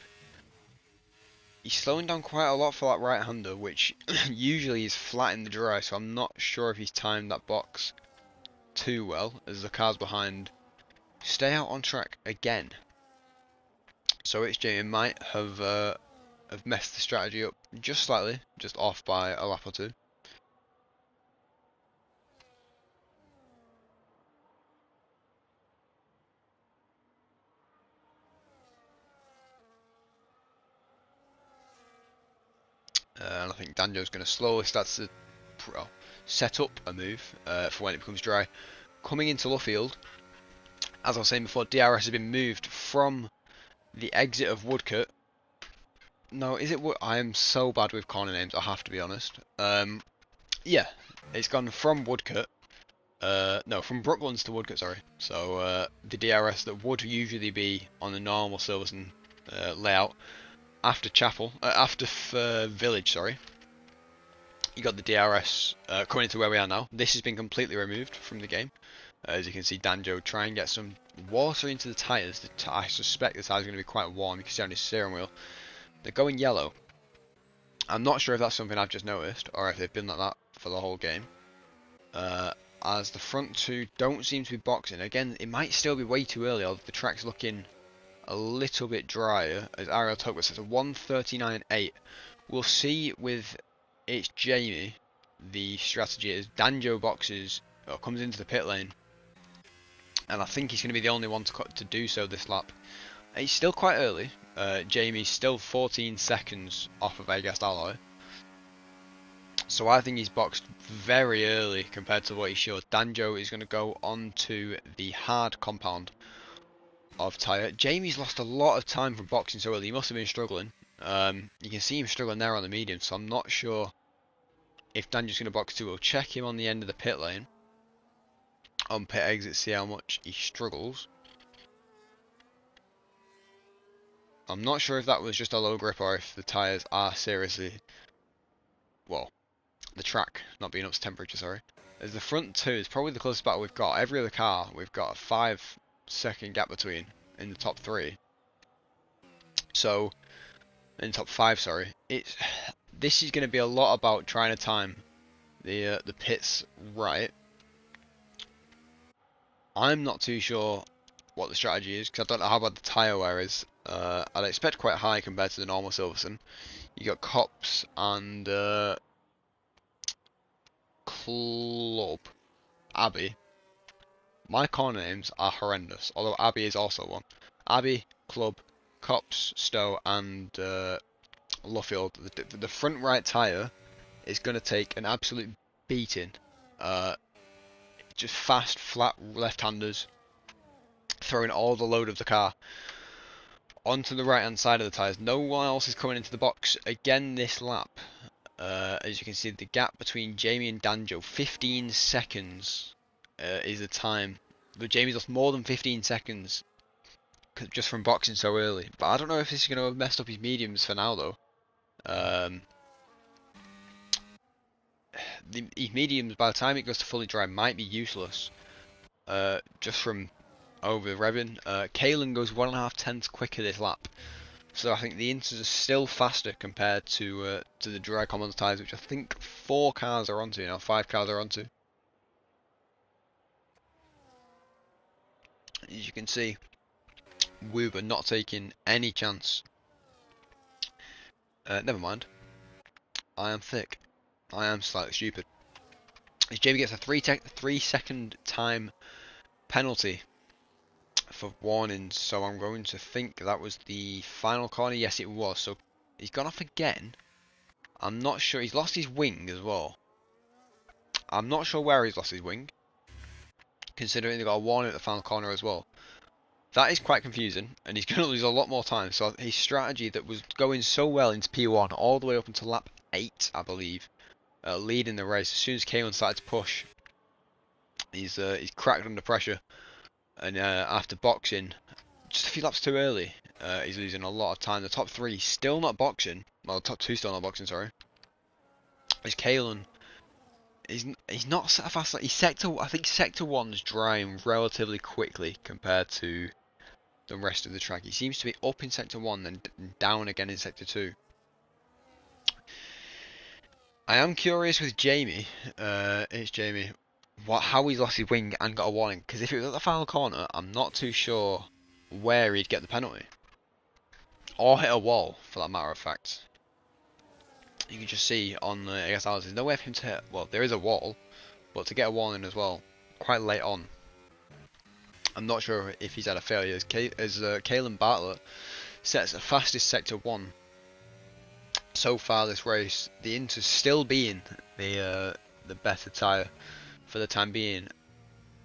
He's slowing down quite a lot for that right-hander, which usually is flat in the dry, so I'm not sure if he's timed that box too well, as the cars behind stay out on track again. So it's Jamie might have messed the strategy up just slightly, just off by a lap or two. And I think Danjo's going to slowly start to set up a move for when it becomes dry. Coming into Luffield, as I was saying before, DRS has been moved from the exit of Woodcote. No, is it Wood? I am so bad with corner names, I have to be honest. Yeah, it's gone from Woodcote. No, from Brooklands to Woodcote, sorry. So, the DRS that would usually be on the normal Silverstone layout after Chapel, after Village, sorry. You got the DRS coming into where we are now. This has been completely removed from the game. As you can see, Danjo try and get some water into the tyres. I suspect the tyres are going to be quite warm. You can see on his steering wheel. They're going yellow. I'm not sure if that's something I've just noticed, or if they've been like that for the whole game. As the front two don't seem to be boxing. Again, it might still be way too early, although the track's looking a little bit drier. As CRL T2 says, a 1:39.8. We'll see with it's Jamie. The strategy is Danjo boxes, or comes into the pit lane, and I think he's going to be the only one to do so this lap. It's still quite early. Jamie's still 14 seconds off of Agast Alloy. So I think he's boxed very early compared to what he should. Danjo is going to go on to the hard compound of tyre. Jamie's lost a lot of time from boxing so early. He must have been struggling. You can see him struggling there on the medium, so I'm not sure if Danjo's going to box too. We'll check him on the end of the pit lane. On pit exit, see how much he struggles. I'm not sure if that was just a low grip or if the tyres are seriously, well, the track not being up to temperature, sorry. As the front two is probably the closest battle we've got. Every other car, we've got a 5-second gap between in the top three. So, in the top five, sorry. This is going to be a lot about trying to time the pits right. I'm not too sure what the strategy is because I don't know how bad the tyre wear is. I'd expect quite high compared to the normal Silverstone. You got Cops and Club Abbey. My corner names are horrendous, although Abbey is also one. Abbey, Club, Cops, Stowe, and Luffield. The front right tyre is going to take an absolute beating. Just fast, flat left-handers throwing all the load of the car onto the right-hand side of the tyres. No one else is coming into the box again this lap. As you can see, the gap between Jamie and Danjo, 15 seconds is the time. But Jamie's lost more than 15 seconds just from boxing so early. But I don't know if this is going to have messed up his mediums for now, though. His mediums, by the time it goes to fully dry, might be useless. Just from over revving. Kalen goes 1.5 tenths quicker this lap. So I think the inters are still faster compared to the dry commons tyres, which I think 4 cars are onto now, 5 cars are onto. As you can see, Woober not taking any chance. Never mind. I am thick. I am slightly stupid. As Jamie gets a 3-second time penalty for warnings, so I'm going to think that was the final corner. Yes, it was. So he's gone off again. I'm not sure. He's lost his wing as well. I'm not sure where he's lost his wing, considering they got a warning at the final corner as well. That is quite confusing, and he's going to lose a lot more time. So his strategy that was going so well into P1 all the way up until lap 8, I believe, leading the race. As soon as Kalen started to push, he's cracked under pressure, and after boxing just a few laps too early, he's losing a lot of time. The top 3 still not boxing. Well, the top 2 still not boxing. Sorry. Is Kalen? He's not so fast. I think sector 1's drying relatively quickly compared to the rest of the track. He seems to be up in sector 1 then down again in sector 2. I am curious with Jamie. It's Jamie. How he's lost his wing and got a warning. Because if it was at the final corner, I'm not too sure where he'd get the penalty. Or hit a wall, for that matter of fact. You can just see on the ASLs, there's no way for him to hit. Well, there is a wall, but to get a warning as well, quite late on. I'm not sure if he's had a failure. As Kalen Bartlett sets the fastest sector 1 so far this race, the Inter's still being the better tyre for the time being.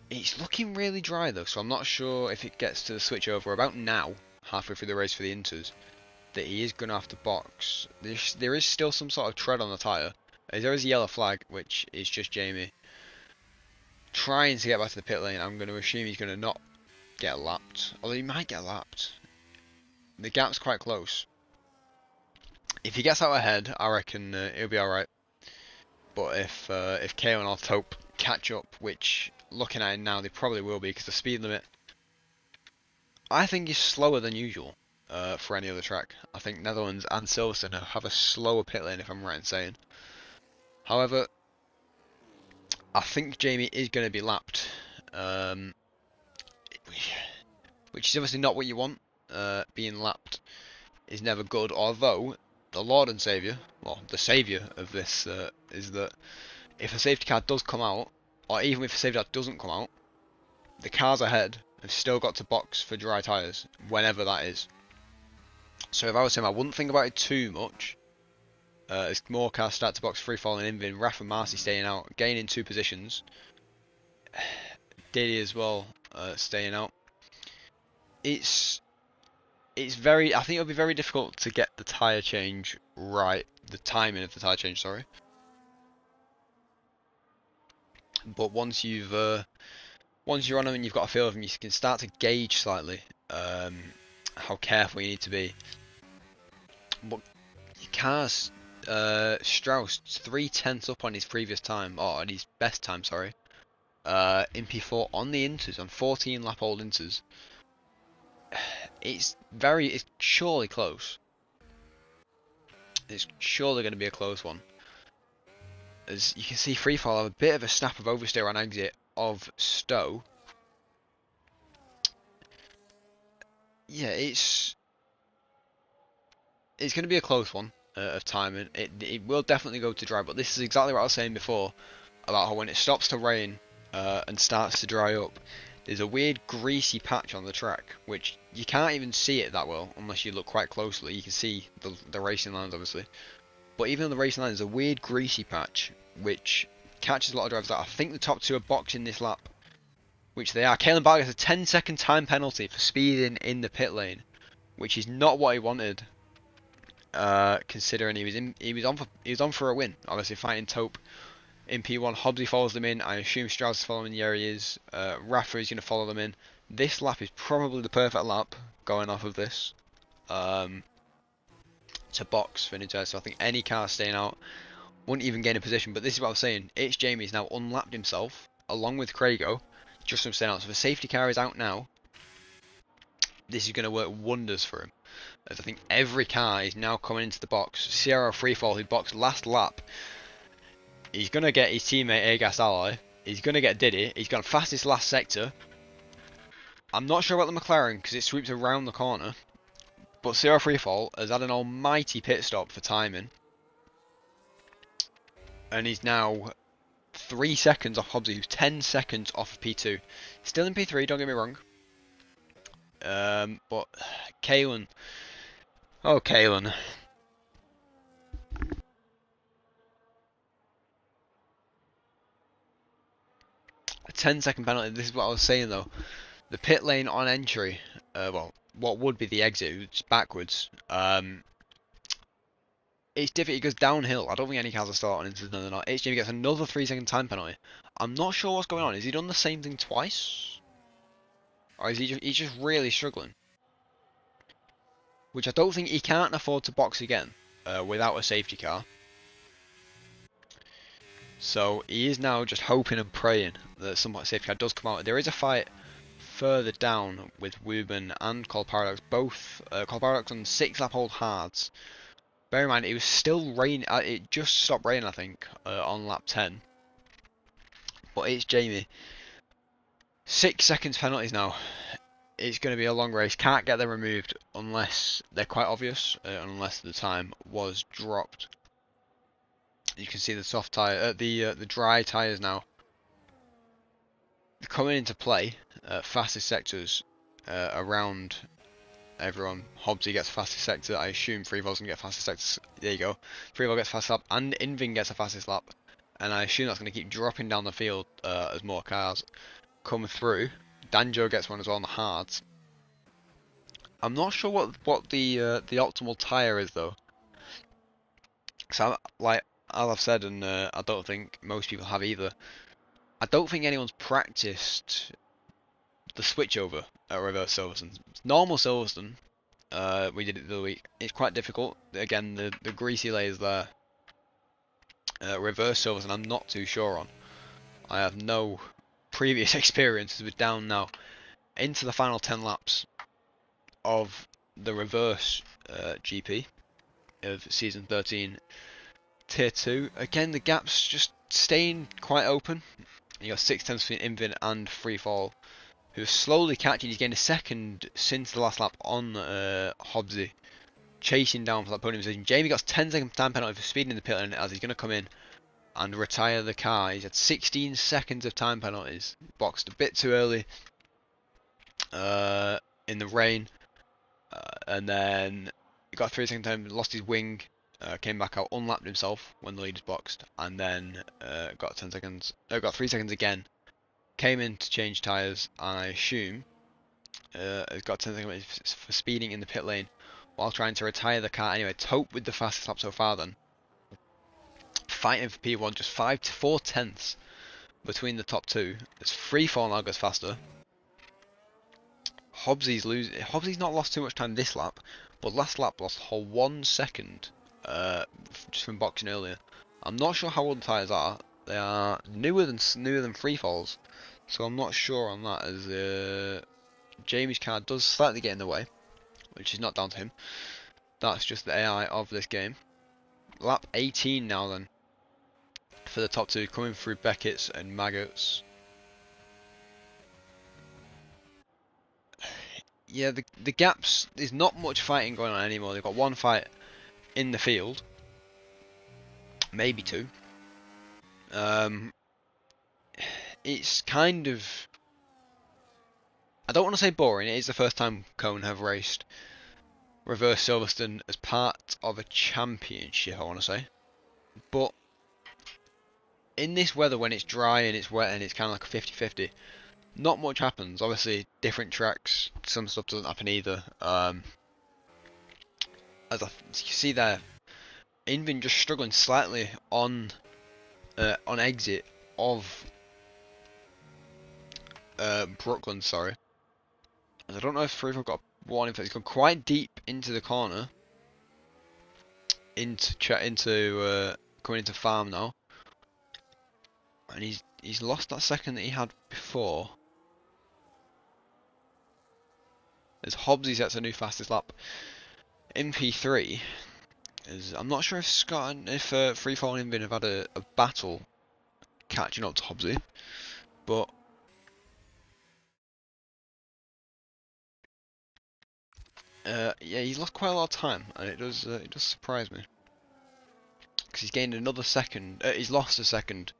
It's looking really dry though, so I'm not sure if it gets to the switch over about now, halfway through the race for the Inters, that he is going to have to box. There is still some sort of tread on the tyre. There is a yellow flag, which is just Jamie trying to get back to the pit lane. I'm going to assume he's going to not get lapped, although he might get lapped. The gap's quite close. If he gets out ahead, I reckon he'll be alright. But if Kale or Taupe catch up, which looking at it now they probably will be because the speed limit I think is slower than usual for any other track. I think Netherlands and Silverstone have a slower pit lane if I'm right in saying. However, I think Jamie is going to be lapped, which is obviously not what you want. Being lapped is never good, although the Lord and Saviour, well, the saviour of this is that if a safety car does come out, or even if a safety car doesn't come out, the cars ahead have still got to box for dry tyres, whenever that is. So if I was him, I wouldn't think about it too much. As more cars start to box free falling in, Vin, Raf and Marcy staying out, gaining 2 positions. Diddy as well, staying out. It's very, I think it'll be very difficult to get the tyre change right, the timing of the tyre change, sorry. But once you're on them and you've got a feel of them, you can start to gauge slightly how careful you need to be. But your car's Strauss 3/10 up on his previous time, or on his best time, sorry. In P4 on the Inters, on 14 lap old Inters. It's surely close. It's surely going to be a close one. As you can see, Freefall have a bit of a snap of oversteer on exit of Stowe. Yeah, it's going to be a close one of timing. It will definitely go to dry, but this is exactly what I was saying before about how when it stops to rain and starts to dry up, there's a weird greasy patch on the track, which you can't even see it that well unless you look quite closely. You can see the racing lines, obviously. But even on the racing line, there's a weird greasy patch, which catches a lot of drivers out. I think the top 2 are boxing this lap, which they are. Kalen Barr gets a 10-second time penalty for speeding in the pit lane, which is not what he wanted, considering he was on for a win. Obviously fighting Taupe in P1. Hobbsy follows them in. I assume Strauss is following. Yeah, he is. Rafa is going to follow them in. This lap is probably the perfect lap going off of this. To box for Nintendo, so I think any car staying out wouldn't even gain a position. But this is what I was saying. It's Jamie's now unlapped himself along with Craigo just from staying out. So if a safety car is out now, this is going to work wonders for him. As I think every car is now coming into the box. CRL Freefall, who boxed last lap, he's going to get his teammate Agas Ally. He's going to get Diddy. He's gone fastest last sector. I'm not sure about the McLaren because it sweeps around the corner. But CR Freefall has had an almighty pit stop for timing. And he's now 3 seconds off Hobbsy, who's 10 seconds off of P2. Still in P3, don't get me wrong. But Kalen. Oh, Kalen. A 10-second penalty. This is what I was saying though. The pit lane on entry, well, what would be the exit, it's backwards. It's different. It goes downhill. I don't think any cars are starting into the not. HJB gets another 3-second time penalty. I'm not sure what's going on. Has he done the same thing twice, or is he's just really struggling? Which I don't think he can't afford to box again without a safety car. So he is now just hoping and praying that some safety car does come out. There is a fight further down with Wuben and Col Paradox. Both Col Paradox on 6-lap old hards. Bear in mind, it was still raining. It just stopped raining, I think, on lap 10. But it's Jamie. 6 seconds penalties now. It's going to be a long race. Can't get them removed unless they're quite obvious, unless the time was dropped. You can see the soft tire, the dry tires now coming into play. Fastest sectors around everyone. Hobbsy gets fastest sector. I assume Freevol's gonna get fastest sector. There you go. Freevol gets fastest lap, and Invin gets a fastest lap. And I assume that's gonna keep dropping down the field as more cars come through. Danjo gets one as well on the hards. I'm not sure what the optimal tire is though. So like as I've said, and I don't think most people have either. I don't think anyone's practiced the switch over at reverse Silverstone. Normal Silverstone, we did it the other week. It's quite difficult. Again, the greasy layers there. Reverse Silverstone, I'm not too sure on. I have no previous experiences with down now into the final 10 laps of the reverse GP of season 13 tier 2. Again, the gap's just staying quite open. You got 6 tenths between Invin and Freefall, who's slowly catching. He's gained a second since the last lap on Hobbsy, chasing down for that podium position. Jamie got a 10-second time penalty for speeding in the pit lane as he's going to come in and retire the car. He's had 16 seconds of time penalties. Boxed a bit too early in the rain, and then he got a 3-second time, lost his wing, came back out, unlapped himself when the leader's boxed, and then got 10 seconds. No, got 3 seconds again. Came in to change tyres, and I assume has got 10 seconds for speeding in the pit lane while trying to retire the car. Anyway, Taupe with the fastest lap so far then. Fighting for P1, just 5 to 4 tenths between the top two. As Freefall now goes faster. Hobbsy's not lost too much time this lap, but last lap lost a whole 1 second just from boxing earlier. I'm not sure how old the tyres are. They are newer than Freefall's, so I'm not sure on that, as Jamie's car does slightly get in the way, which is not down to him. That's just the AI of this game. Lap 18 now then for the top two, coming through Beckett's and Maggots. Yeah, the gaps, there's not much fighting going on anymore. They've got one fight in the field, maybe two. It's kind of, I don't want to say boring. It is the first time Cone have raced Reverse Silverstone as part of a championship, I want to say. But in this weather, when it's dry and it's wet and it's kind of like a 50-50, not much happens. Obviously, different tracks, some stuff doesn't happen either. As you see there, Invin just struggling slightly on exit of Brooklyn, sorry. As I don't know if Freeval got a warning for it. He's gone quite deep into the corner, into coming into farm now, and he's lost that second that he had before. As Hobbsy sets a new fastest lap in P3. I'm not sure if Freefall and Invin have had a battle catching up to Hobbsy, but yeah, he's lost quite a lot of time, and it does surprise me because he's gained another second. He's lost a second.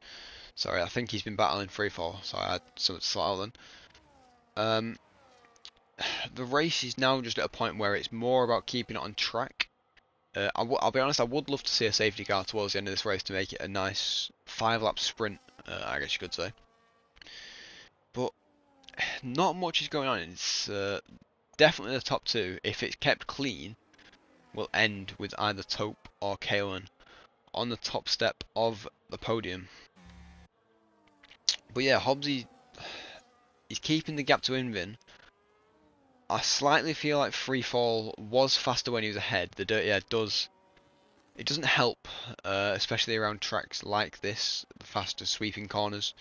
Sorry, I think he's been battling Freefall, so I had something to sort out then. The race is now just at a point where it's more about keeping it on track. I'll be honest, I would love to see a safety car towards the end of this race to make it a nice 5-lap sprint, I guess you could say. But not much is going on. It's definitely the top two, if it's kept clean, will end with either Taupe or Kalen on the top step of the podium. But yeah, Hobbsy, he's keeping the gap to Invin. I slightly feel like Freefall was faster when he was ahead. The dirty air it doesn't help, especially around tracks like this, the faster sweeping corners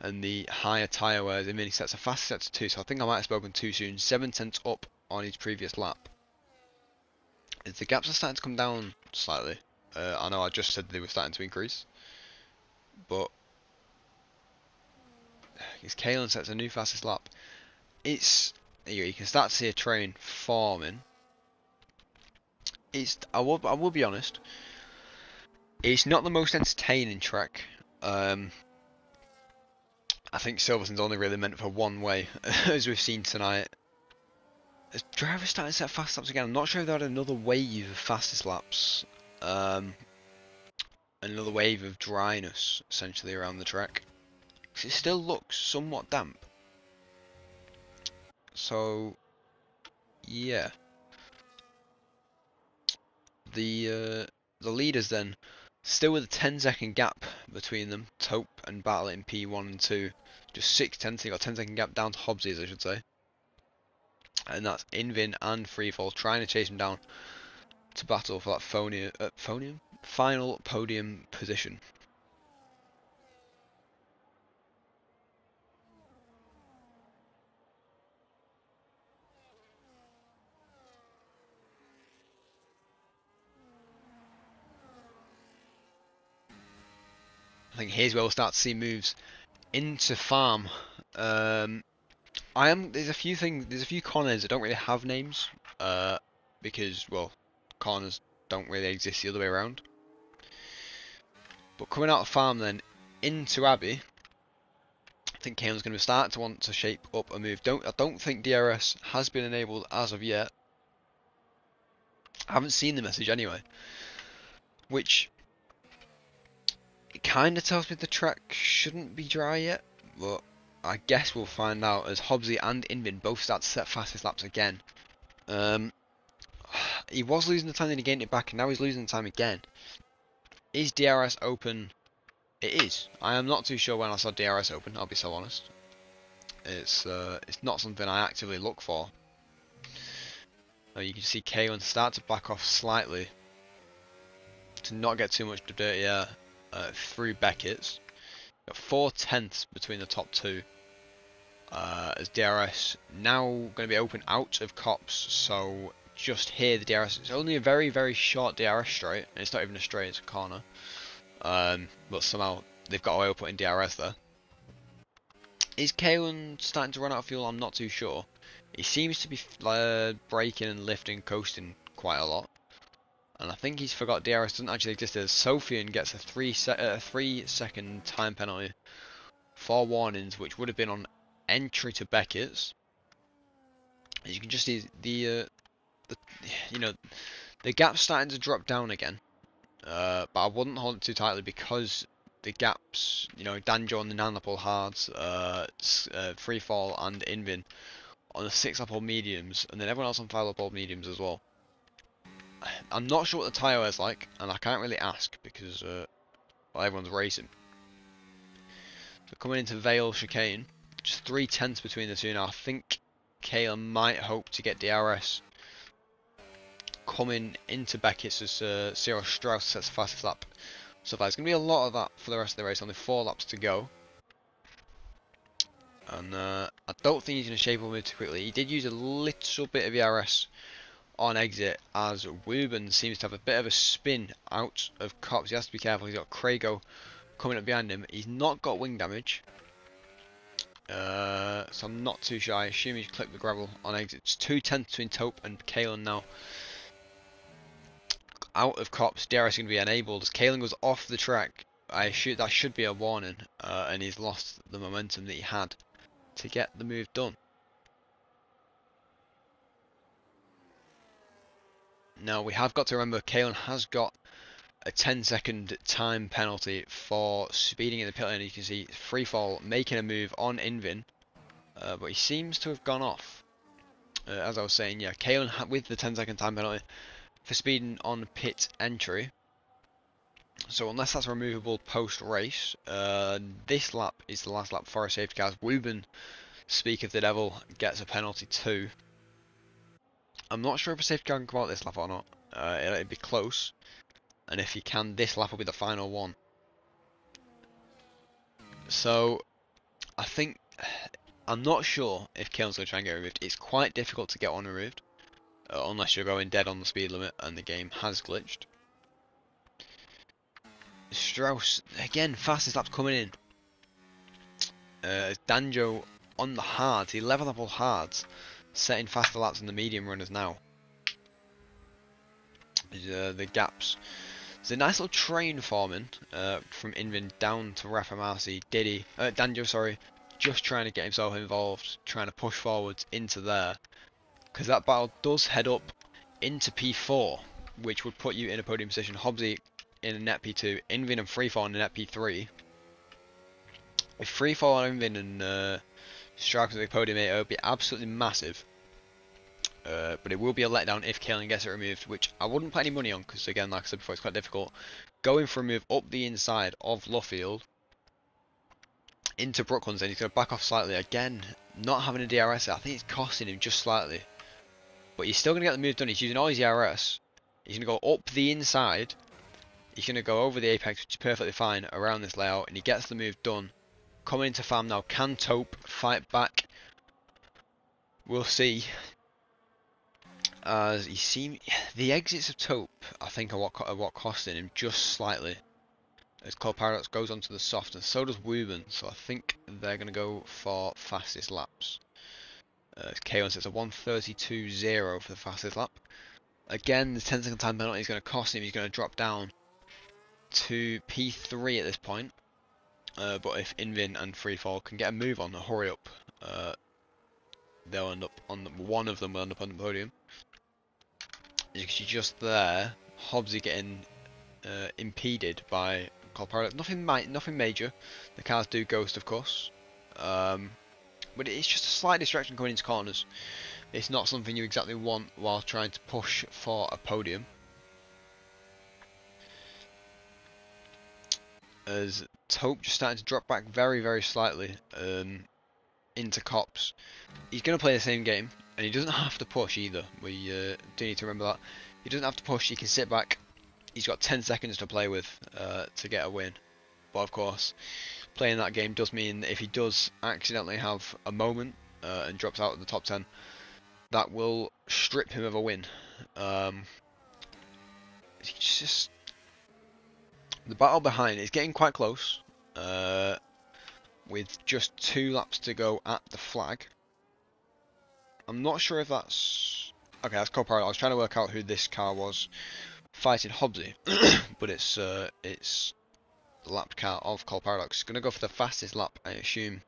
and the higher tyre wears. I mean, he sets a fast set to 2, so I think I might have spoken too soon. 7 tenths up on his previous lap. As the gaps are starting to come down slightly. I know I just said they were starting to increase, but as Kalen sets a new fastest lap, you can start to see a train forming. I will be honest, it's not the most entertaining track. I think Silverstone's only really meant for one way, as we've seen tonight. As drivers starting to set fast laps again, I'm not sure if they had another wave of fastest laps. Another wave of dryness, essentially, around the track. 'Cause it still looks somewhat damp. So, yeah. The leaders then, still with a 10-second gap between them, Taupe and Battle in P1 and 2. Just 6 tenths, you got a 10-second gap down to Hobbsies, I should say. And that's Invin and Freefall trying to chase him down to battle for that final podium position. I think here's where we'll start to see moves into farm. There's a few corners that don't really have names, because well, corners don't really exist the other way around. But coming out of farm then into Abbey, I think Kane's going to start to want to shape up a move. I don't think DRS has been enabled as of yet. I haven't seen the message anyway, which it kind of tells me the track shouldn't be dry yet, but I guess we'll find out as Hobbsy and Invin both start to set fastest laps again. He was losing the time, then he gained it back, and now he's losing the time again. Is DRS open? It is. I am not too sure when I saw DRS open, I'll be so honest. It's not something I actively look for. You can see Kaylin start to back off slightly to not get too much dirty air through Beckett's. Got 4 tenths between the top two. As DRS now going to be open out of Cops, so just here the DRS, it's only a very, very short DRS straight, and it's not even a straight, it's a corner. But somehow they've got away with putting DRS there. Is Kaylin starting to run out of fuel? I'm not too sure. He seems to be braking and lifting, coasting quite a lot. And I think he's forgot DRS doesn't actually exist. As Sophian gets a 3-second time penalty for warnings, which would have been on entry to Beckett's. As you can just see the gap's starting to drop down again. But I wouldn't hold it too tightly because the gaps, Danjo on the 9-lap hards, Freefall and Invin on the 6-lap mediums, and then everyone else on 5-lap mediums as well. I'm not sure what the tyre is like, and I can't really ask because everyone's racing. So coming into Vale Chicane, just 3 tenths between the two now. I think Kayla might hope to get DRS. Coming into Beckett's as Cyril Strauss sets the fastest lap. So there's going to be a lot of that for the rest of the race, only 4 laps to go. And I don't think he's going to shape up too quickly. He did use a little bit of DRS on exit as Wuben seems to have a bit of a spin out of Cops. He has to be careful. He's got Krago coming up behind him. He's not got wing damage. So I'm not too sure. I assume he's clipped the gravel on exit. It's 2 tenths between Taupe and Kalen now. Out of Cops, DRS is going to be enabled. As Kalen goes off the track, that should be a warning. And he's lost the momentum that he had to get the move done. Now we have got to remember Kalen has got a 10-second time penalty for speeding in the pit lane. You can see Freefall making a move on Invin, but he seems to have gone off. As I was saying, yeah, Kalen with the 10-second time penalty for speeding on pit entry. So unless that's removable post-race, this lap is the last lap for a safety car. Wuben, speak of the devil, gets a penalty too. I'm not sure if a safety car can come out this lap or not. It'll be close. And if he can, this lap will be the final one. So, I'm not sure if Kalen's going to try and get removed. It's quite difficult to get one removed. Unless you're going dead on the speed limit and the game has glitched. Strauss, again, fastest laps coming in. Danjo on the hards, he leveled up all hards, setting faster laps than the medium runners now. The gaps. There's a nice little train forming from Invin down to Rafa Marcy. Danjo, sorry, just trying to get himself involved, trying to push forwards into there. because that battle does head up into P4, which would put you in a podium position. Hobbsy in a net P2, Invin and Freefall in a net P3. If Freefall, Invin and Strike with the podium 8, it would be absolutely massive. But it will be a letdown if Kaelin gets it removed, which I wouldn't put any money on, because again, like I said before, it's quite difficult. Going for a move up the inside of Luffield into Brooklands, and he's going to back off slightly. Again, not having a DRS, I think it's costing him just slightly. But he's still going to get the move done. He's using all his DRS. He's going to go up the inside. He's going to go over the apex, which is perfectly fine, around this layout, and he gets the move done. Coming into farm now. Can Taupe fight back? We'll see. As he seems, the exits of Taupe, I think, are what costing him just slightly. As Cold Paradox goes onto the soft, and so does Wooben. So I think they're going to go for fastest laps. K1 sets a 1:32.0 for the fastest lap. Again, the 10-second time penalty is going to cost him. He's going to drop down to P3 at this point. But if Invin and Freefall can get a move on, a hurry up, they'll end up on one of them will end up on the podium. You can see just there, Hobbsy getting impeded by Cold Paradox. Nothing major. The cars do ghost, of course, but it's just a slight distraction coming into corners. It's not something you exactly want while trying to push for a podium. As Taupe just starting to drop back very, very slightly into Cops. He's going to play the same game, and he doesn't have to push either. We do need to remember that. He doesn't have to push, he can sit back. He's got 10 seconds to play with to get a win. But of course, playing that game does mean that if he does accidentally have a moment and drops out of the top 10, that will strip him of a win. It's just... The battle behind is getting quite close. With just 2 laps to go at the flag. I'm not sure if that's... Okay, that's Cold Paradox. I was trying to work out who this car was fighting Hobbsy. But it's the lap car of Cold Paradox. It's going to go for the fastest lap, I assume.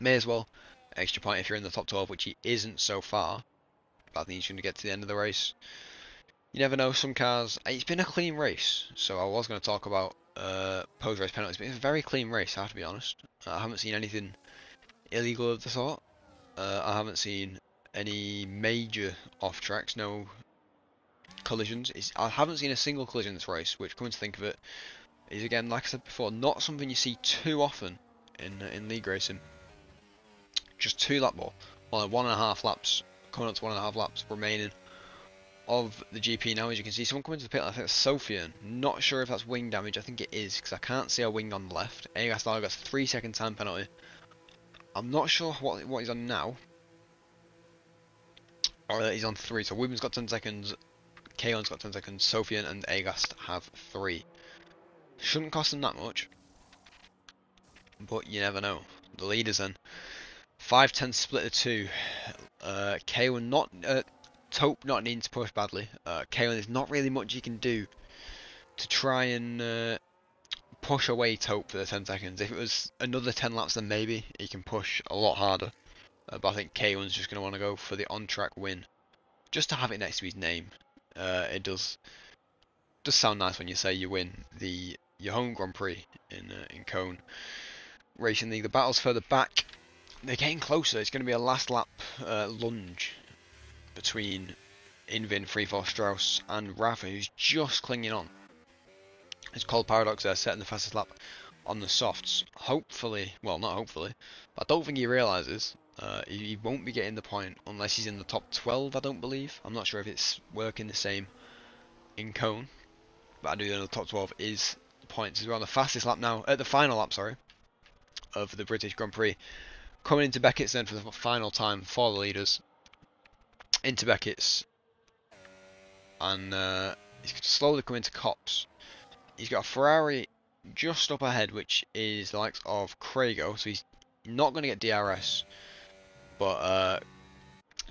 May as well. Extra point if you're in the top 12, which he isn't so far. But I think he's going to get to the end of the race. You never know, some cars... It's been a clean race, so I was going to talk about post-race penalties, but it's a very clean race, I have to be honest. I haven't seen anything illegal of the sort. I haven't seen any major off-tracks, no collisions. I haven't seen a single collision in this race, which, coming to think of it, is, again, like I said before, not something you see too often in league racing. Just 2 lap ball, well, 1.5 laps, coming up to 1.5 laps remaining of the GP now. As you can see, someone coming to the pit, I think it's Sofian. Not sure if that's wing damage, I think it is, because I can't see a wing on the left. Agas now gets a 3-second time penalty. I'm not sure what he's on now. Or he's on 3, so Women's got 10 seconds, Kaelin's got 10 seconds, Sofian and Agast have 3. Shouldn't cost them that much, but you never know. The leaders then. 5-10 split the 2. Kaelin not... Taupe not needing to push badly. Kaelin, there's not really much you can do to try and push away Taupe for the 10 seconds. If it was another 10 laps, then maybe he can push a lot harder. But I think Kaelin's just going to want to go for the on-track win, just to have it next to his name. It does sound nice when you say you win your home Grand Prix in Cone Racing League. The battle's further back. They're getting closer. It's going to be a last lap lunge between Invin, Freefall, Strauss and Rafa, who's just clinging on. It's Cold Paradox there, setting the fastest lap on the softs. Hopefully, well, not hopefully, but I don't think he realises he won't be getting the point unless he's in the top 12, I don't believe. I'm not sure if it's working the same in Cone, but I do know the top 12 is the points. We're on the fastest lap now, at the final lap, sorry, of the British Grand Prix. Coming into Beckett's then for the final time for the leaders. Into Beckett's, and he's slowly coming to Cops. He's got a Ferrari just up ahead, which is the likes of Crago, so he's not going to get DRS, but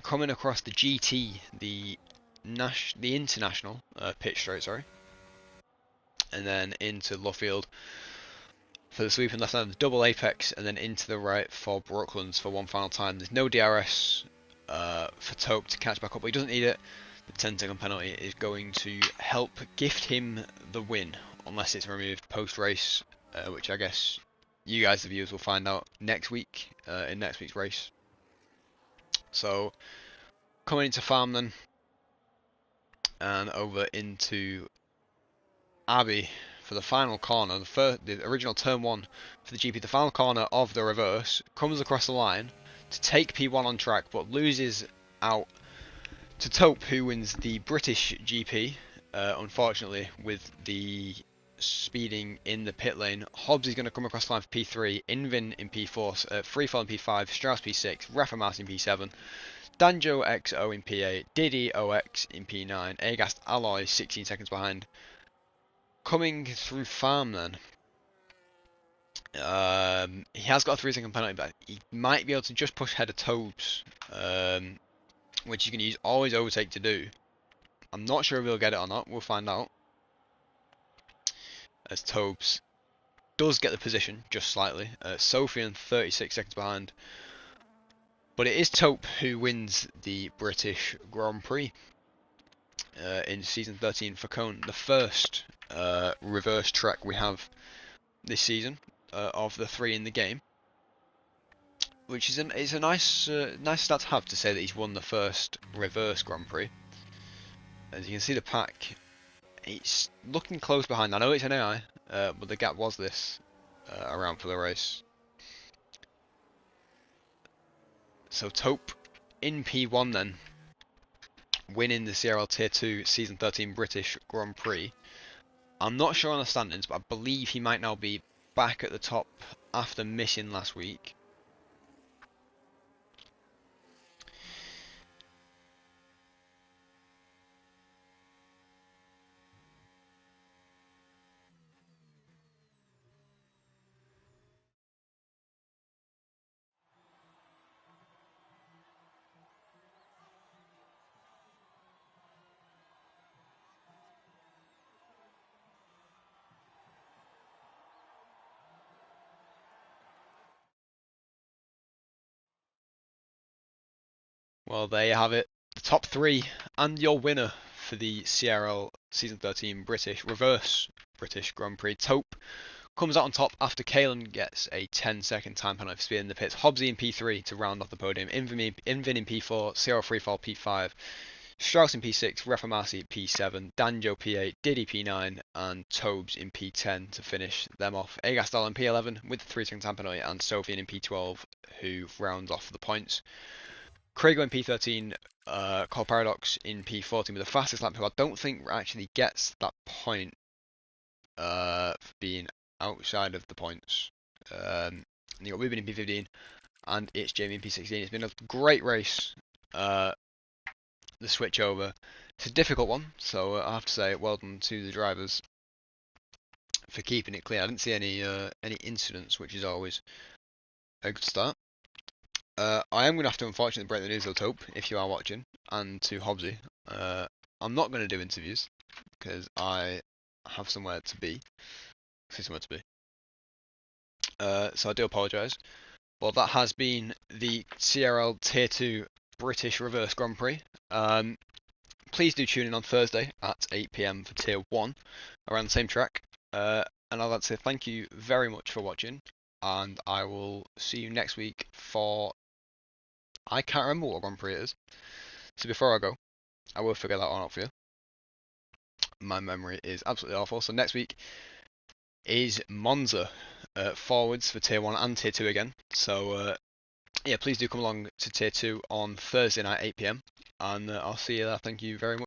coming across the GT, the international pitch straight, sorry, and then into Luffield for the sweeping left hand, the double apex, and then into the right for Brooklands for one final time. There's no DRS for Tope to catch back up, but he doesn't need it. The 10-second penalty is going to help gift him the win, unless it's removed post-race, which I guess you guys, the viewers, will find out next week in next week's race. So coming into farm then, and over into Abbey for the final corner, the original turn 1 for the GP, the final corner of the reverse, comes across the line to take P1 on track, but loses out to Tope, who wins the British GP, unfortunately, with the speeding in the pit lane. Hobbs is going to come across the line for P3, Invin in P4, Freefall in P5, Strauss P6, Refamas in P7, Danjo XO in P8, Diddy OX in P9, Agast Alloy 16 seconds behind. Coming through farm then, he has got a 3-second penalty, but he might be able to just push ahead of Tobes, which you can use always overtake to do. I'm not sure if he'll get it or not, we'll find out. As Tobes does get the position, just slightly. Sofian 36 seconds behind. But it is Tope who wins the British Grand Prix in Season 13 for Cone. The first reverse track we have this season of the 3 in the game. Which is a nice nice stat to have, to say that he's won the first reverse Grand Prix. As you can see, the pack, it's looking close behind. I know it's an AI, but the gap was this around for the race. So Tope in P1 then, winning the CRL T2 Season 13 British Grand Prix. I'm not sure on the standings, but I believe he might now be back at the top after missing last week. Well, there you have it. The top 3 and your winner for the CRL Season 13 Reverse British Grand Prix. Tope comes out on top after Kalen gets a 10-second time penalty for speed in the pits. Hobbsy in P3 to round off the podium. Invin in P4, CRL Freefall P5, Strauss in P6, Refamasi P7, Danjo P8, Diddy P9, and Tobes in P10 to finish them off. Agastal in P11 with the 3-second time penalty, and Sofian in P12, who rounds off the points. Craigo in P13, Cole Paradox in P14 with the fastest lap, who I don't think actually gets that point for being outside of the points. You got Ruben in P15, and it's Jamie in P16. It's been a great race, the switch over. It's a difficult one, so I have to say well done to the drivers for keeping it clear. I didn't see any incidents, which is always a good start. I am going to have to unfortunately break the news though, Tope, if you are watching, and to Hobbsy. I'm not going to do interviews, because I have somewhere to be. So I do apologise. Well, that has been the CRL Tier 2 British Reverse Grand Prix. Please do tune in on Thursday at 8 PM for Tier 1, around the same track. And I'd like to say thank you very much for watching, and I will see you next week for... I can't remember what Grand Prix it is. So before I go, I will figure that one out for you. My memory is absolutely awful. So next week is Monza forwards for Tier 1 and Tier 2 again. So yeah, please do come along to Tier 2 on Thursday night 8 PM, and I'll see you there. Thank you very much.